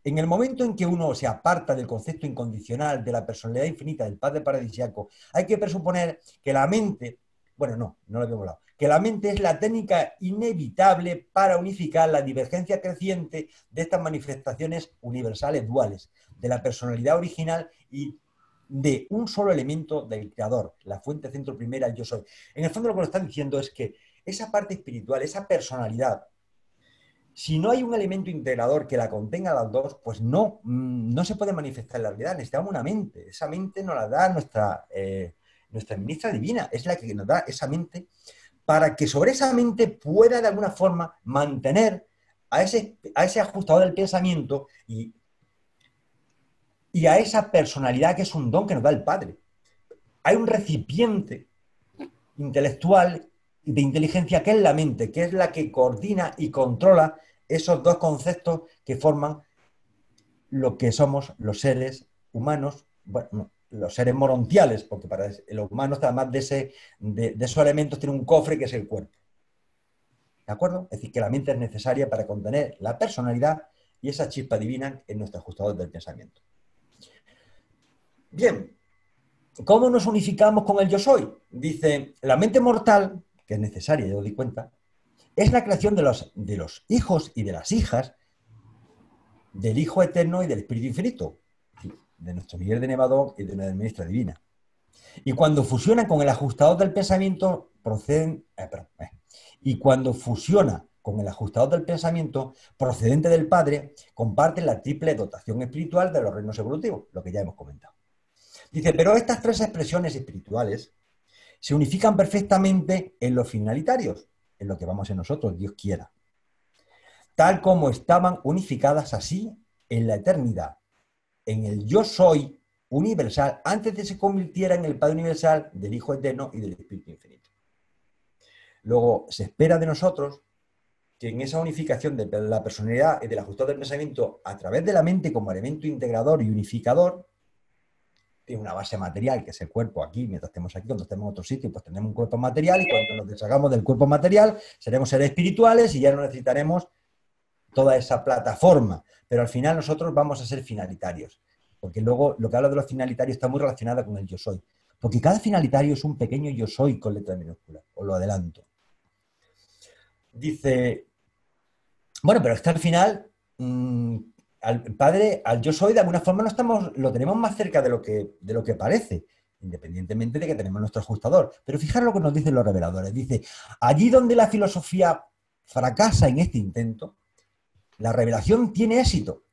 en el momento en que uno se aparta del concepto incondicional de la personalidad infinita del Padre paradisiaco, hay que presuponer que la mente, bueno, no lo habíamos hablado, que la mente es la técnica inevitable para unificar la divergencia creciente de estas manifestaciones universales duales, de la personalidad original y de un solo elemento del creador, la fuente centro primera, el yo soy. En el fondo lo que nos están diciendo es que esa parte espiritual, esa personalidad, si no hay un elemento integrador que la contenga las dos, pues no se puede manifestar en la realidad. Necesitamos una mente. Esa mente nos la da nuestra ministra divina. Es la que nos da esa mente para que sobre esa mente pueda de alguna forma mantener a ese ajustador del pensamiento y a esa personalidad que es un don que nos da el Padre. Hay un recipiente intelectual de inteligencia que es la mente, que es la que coordina y controla esos dos conceptos que forman lo que somos los seres humanos, bueno, los seres morontiales, porque para los humanos, además de esos elementos, tiene un cofre que es el cuerpo. ¿De acuerdo? Es decir, que la mente es necesaria para contener la personalidad y esa chispa divina en nuestro ajustador del pensamiento. Bien, ¿cómo nos unificamos con el yo soy? Dice, la mente mortal, que es necesaria, ya os di cuenta, es la creación de los hijos y de las hijas del Hijo Eterno y del Espíritu Infinito, de nuestro Miguel de Nevadón y de nuestra Ministra Divina. Y cuando fusionan con el ajustador del pensamiento, y cuando fusiona con el ajustador del pensamiento procedente del Padre, comparten la triple dotación espiritual de los reinos evolutivos, lo que ya hemos comentado. Dice, pero estas tres expresiones espirituales se unifican perfectamente en los finalitarios, en lo que vamos a ser nosotros, Dios quiera, tal como estaban unificadas así en la eternidad, en el yo soy universal, antes de que se convirtiera en el Padre universal del Hijo Eterno y del Espíritu Infinito. Luego, se espera de nosotros que en esa unificación de la personalidad y del ajustado del pensamiento a través de la mente como elemento integrador y unificador, tiene una base material, que es el cuerpo aquí, mientras estemos aquí, cuando estemos en otro sitio, pues tenemos un cuerpo material y cuando nos deshagamos del cuerpo material, seremos seres espirituales y ya no necesitaremos toda esa plataforma. Pero al final nosotros vamos a ser finalitarios, porque luego lo que habla de los finalitarios está muy relacionado con el yo soy, porque cada finalitario es un pequeño yo soy con letra minúscula, os lo adelanto. Dice, bueno, pero hasta el final, al Padre, al yo soy, de alguna forma lo tenemos más cerca de lo que parece, independientemente de que tenemos nuestro ajustador. Pero fijaros lo que nos dicen los reveladores. Dice, allí donde la filosofía fracasa en este intento, la revelación tiene éxito,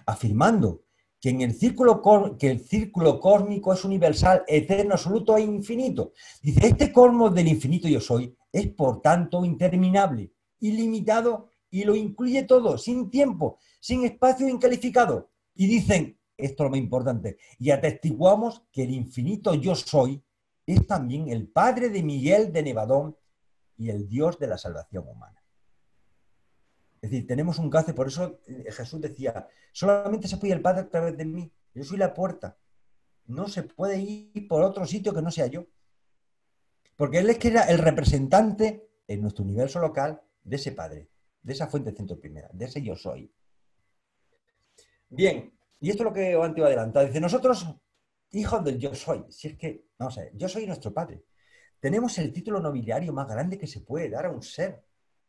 afirmando que el círculo cósmico es universal, eterno, absoluto e infinito. Dice, este cosmos del infinito yo soy es, por tanto, interminable, ilimitado y lo incluye todo, sin tiempo, sin espacio incalificado. Y dicen, esto es lo más importante, y atestiguamos que el infinito yo soy es también el Padre de Miguel de Nevadón y el Dios de la salvación humana. Es decir, tenemos un cauce, por eso Jesús decía, solamente se puede ir al Padre a través de mí, yo soy la puerta, no se puede ir por otro sitio que no sea yo. Porque Él es que era el representante en nuestro universo local de ese Padre, de esa fuente centro primera, de ese yo soy. Bien, y esto es lo que os antes iba a adelantar. Dice, nosotros, hijos del yo soy, si es que, vamos a ver, yo soy nuestro Padre. Tenemos el título nobiliario más grande que se puede dar a un ser.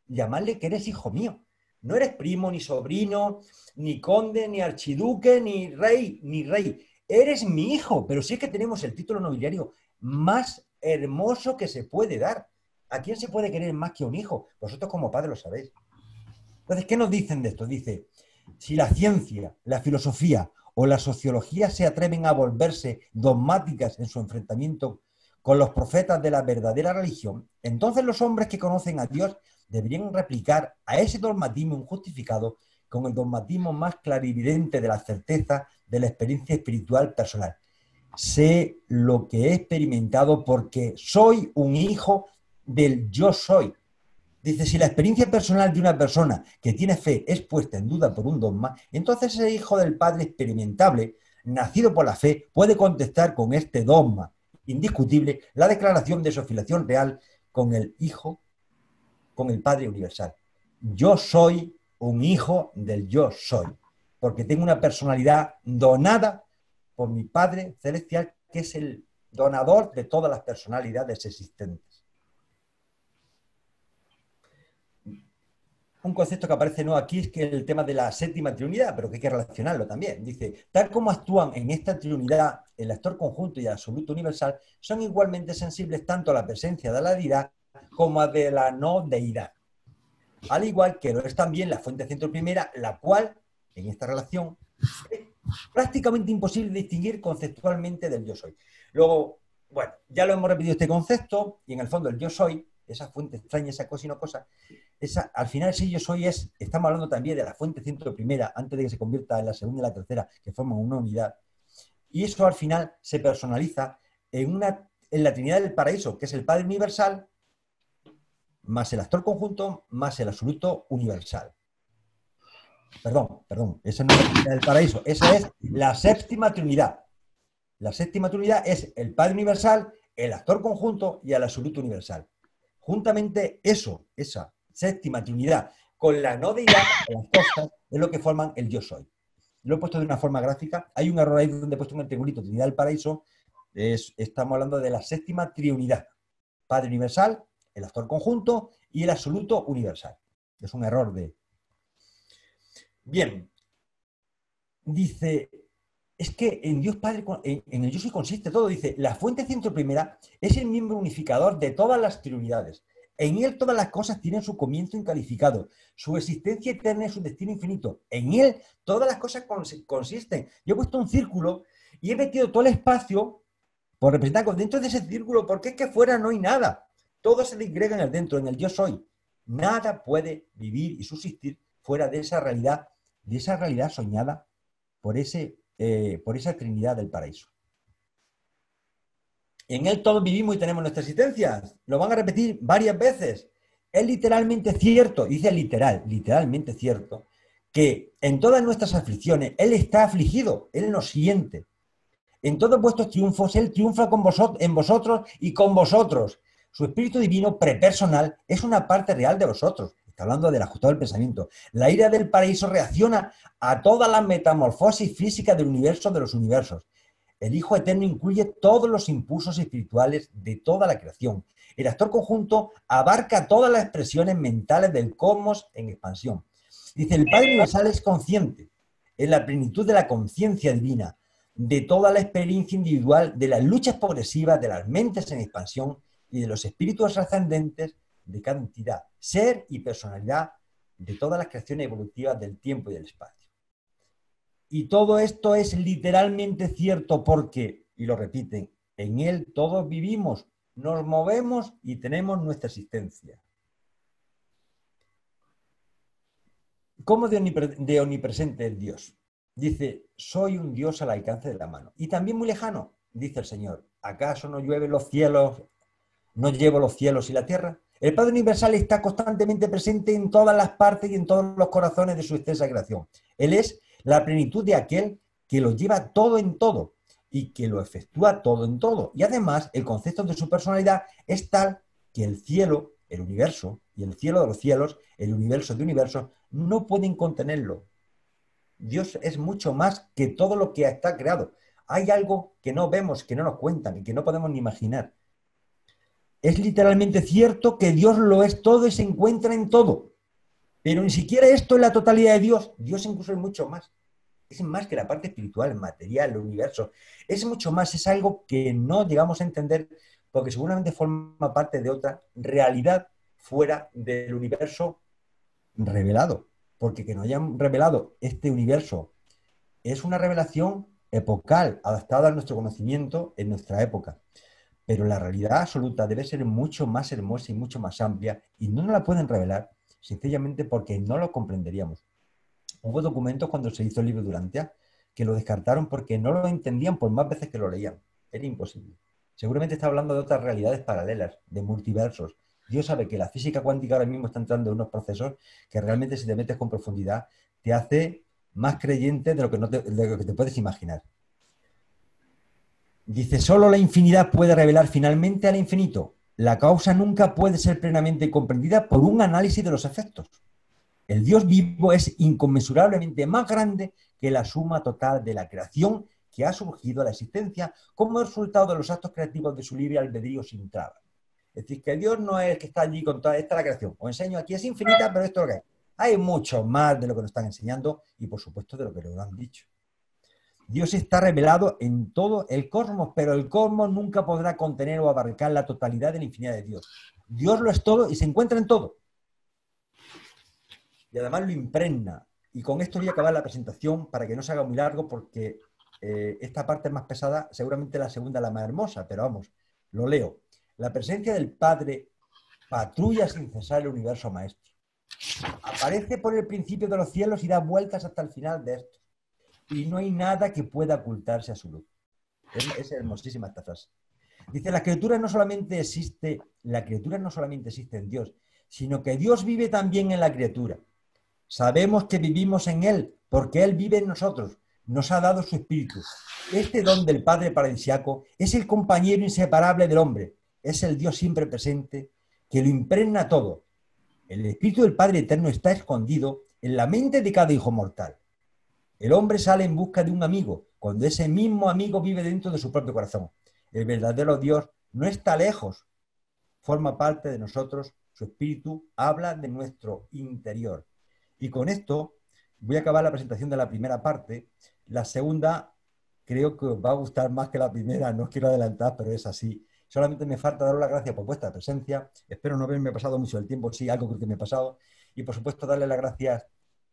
Llamarle que eres hijo mío. No eres primo, ni sobrino, ni conde, ni archiduque, ni rey, ni rey. Eres mi hijo, pero sí es que tenemos el título nobiliario más hermoso que se puede dar. ¿A quién se puede querer más que a un hijo? Vosotros como padres lo sabéis. Entonces, ¿qué nos dicen de esto? Dice, si la ciencia, la filosofía o la sociología se atreven a volverse dogmáticas en su enfrentamiento con los profetas de la verdadera religión, entonces los hombres que conocen a Dios deberían replicar a ese dogmatismo injustificado con el dogmatismo más clarividente de la certeza de la experiencia espiritual personal. Sé lo que he experimentado porque soy un hijo del yo soy. Dice, si la experiencia personal de una persona que tiene fe es puesta en duda por un dogma, entonces ese hijo del Padre experimentable, nacido por la fe, puede contestar con este dogma indiscutible la declaración de su afiliación real con el Hijo, con el Padre universal. Yo soy un hijo del yo soy, porque tengo una personalidad donada por mi Padre celestial, que es el donador de todas las personalidades existentes. un concepto que aparece no aquí, es que el tema de la séptima trinidad, pero que hay que relacionarlo también. Dice, tal como actúan en esta trinidad el actor conjunto y el absoluto universal, son igualmente sensibles tanto a la presencia de la deidad como a de la no deidad. Al igual que lo es también la fuente centro primera, la cual, en esta relación, es prácticamente imposible distinguir conceptualmente del yo soy. Luego, bueno, ya lo hemos repetido este concepto, y en el fondo el yo soy, esa fuente extraña, esa cosa y no cosa, esa, al final ese yo soy es, estamos hablando también de la fuente centro primera, antes de que se convierta en la segunda y la tercera, que forman una unidad, y eso al final se personaliza en la Trinidad del Paraíso, que es el Padre Universal, más el actor conjunto, más el absoluto universal. Perdón, esa no es la Trinidad del Paraíso, esa es la séptima Trinidad. La séptima Trinidad es el Padre Universal, el actor conjunto y el absoluto universal. Juntamente eso, esa séptima Trinidad, con la no deidad, las cosas, es lo que forman el yo soy. Lo he puesto de una forma gráfica. Hay un error ahí donde he puesto un triangulito, Trinidad del Paraíso. Estamos hablando de la séptima Trinidad. Padre Universal, el actor conjunto y el absoluto universal. Es un error de... Bien, dice, es que en Dios Padre, en el yo soy consiste todo. Dice, la fuente centro primera es el miembro unificador de todas las trinidades. En él todas las cosas tienen su comienzo incalificado, su existencia eterna y su destino infinito. En él todas las cosas consisten. Yo he puesto un círculo y he metido todo el espacio por representar dentro de ese círculo, porque es que fuera no hay nada. Todo se disgrega en el dentro, en el yo soy. Nada puede vivir y subsistir fuera de esa realidad soñada por esa Trinidad del Paraíso. En él todos vivimos y tenemos nuestra existencia. Lo van a repetir varias veces. Es literalmente cierto, dice literalmente cierto, que en todas nuestras aflicciones Él está afligido, Él nos siente. En todos vuestros triunfos Él triunfa en vosotros y con vosotros. Su espíritu divino prepersonal es una parte real de vosotros. Está hablando del ajustado del pensamiento. La ira del paraíso reacciona a todas las metamorfosis físicas del universo de los universos. El Hijo Eterno incluye todos los impulsos espirituales de toda la creación. El actor conjunto abarca todas las expresiones mentales del cosmos en expansión. Dice, el Padre Universal es consciente, en la plenitud de la conciencia divina, de toda la experiencia individual, de las luchas progresivas, de las mentes en expansión y de los espíritus ascendentes de cada entidad, ser y personalidad de todas las creaciones evolutivas del tiempo y del espacio. Y todo esto es literalmente cierto porque, y lo repiten, en él todos vivimos, nos movemos y tenemos nuestra existencia. ¿Cómo de omnipresente es Dios? Dice, soy un Dios al alcance de la mano. Y también muy lejano, dice el Señor, ¿acaso no llueve los cielos, no llevo los cielos y la tierra? El Padre Universal está constantemente presente en todas las partes y en todos los corazones de su extensa creación. Él es la plenitud de aquel que lo lleva todo en todo y que lo efectúa todo en todo. Y además, el concepto de su personalidad es tal que el cielo, el universo, y el cielo de los cielos, el universo de universos, no pueden contenerlo. Dios es mucho más que todo lo que está creado. Hay algo que no vemos, que no nos cuentan y que no podemos ni imaginar. Es literalmente cierto que Dios lo es todo y se encuentra en todo. Pero ni siquiera esto es la totalidad de Dios. Dios incluso es mucho más. Es más que la parte espiritual, material, el universo. Es mucho más, es algo que no llegamos a entender porque seguramente forma parte de otra realidad fuera del universo revelado. Porque que nos hayan revelado este universo es una revelación epocal, adaptada a nuestro conocimiento en nuestra época. Pero la realidad absoluta debe ser mucho más hermosa y mucho más amplia y no nos la pueden revelar sencillamente porque no lo comprenderíamos. Hubo documentos cuando se hizo el libro Durantia que lo descartaron porque no lo entendían por más veces que lo leían. Era imposible. Seguramente está hablando de otras realidades paralelas, de multiversos. Dios sabe que la física cuántica ahora mismo está entrando en unos procesos que realmente si te metes con profundidad te hace más creyente de lo que te puedes imaginar. Dice, solo la infinidad puede revelar finalmente al infinito. La causa nunca puede ser plenamente comprendida por un análisis de los efectos. El Dios vivo es inconmensurablemente más grande que la suma total de la creación que ha surgido a la existencia como resultado de los actos creativos de su libre albedrío sin trabas. Es decir, que Dios no es el que está allí con toda esta la creación. Os enseño, aquí es infinita, pero esto es lo que es. Hay mucho más de lo que nos están enseñando y, por supuesto, de lo que nos han dicho. Dios está revelado en todo el cosmos, pero el cosmos nunca podrá contener o abarcar la totalidad de la infinidad de Dios. Dios lo es todo y se encuentra en todo. Y además lo impregna. Y con esto voy a acabar la presentación para que no se haga muy largo, porque esta parte es más pesada, seguramente la segunda la más hermosa, pero vamos, lo leo. La presencia del Padre patrulla sin cesar el universo maestro. Aparece por el principio de los cielos y da vueltas hasta el final de estos. Y no hay nada que pueda ocultarse a su luz. Es hermosísima esta frase. Dice, la criatura no solamente existe en Dios, sino que Dios vive también en la criatura. Sabemos que vivimos en Él, porque Él vive en nosotros, nos ha dado su espíritu. Este don del Padre paradisiaco es el compañero inseparable del hombre, es el Dios siempre presente, que lo impregna todo. El espíritu del Padre eterno está escondido en la mente de cada hijo mortal. El hombre sale en busca de un amigo, cuando ese mismo amigo vive dentro de su propio corazón. El verdadero Dios no está lejos, forma parte de nosotros, su espíritu habla de nuestro interior. Y con esto voy a acabar la presentación de la primera parte. La segunda creo que os va a gustar más que la primera, no os quiero adelantar, pero es así. Solamente me falta daros las gracias por vuestra presencia. Espero no haberme pasado mucho el tiempo, sí, algo creo que me he pasado. Y por supuesto darle las gracias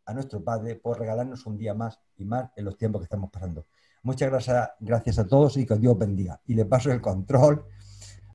a nuestro Padre por regalarnos un día más y más en los tiempos que estamos pasando. Muchas gracias a todos y que Dios bendiga. Y les paso el control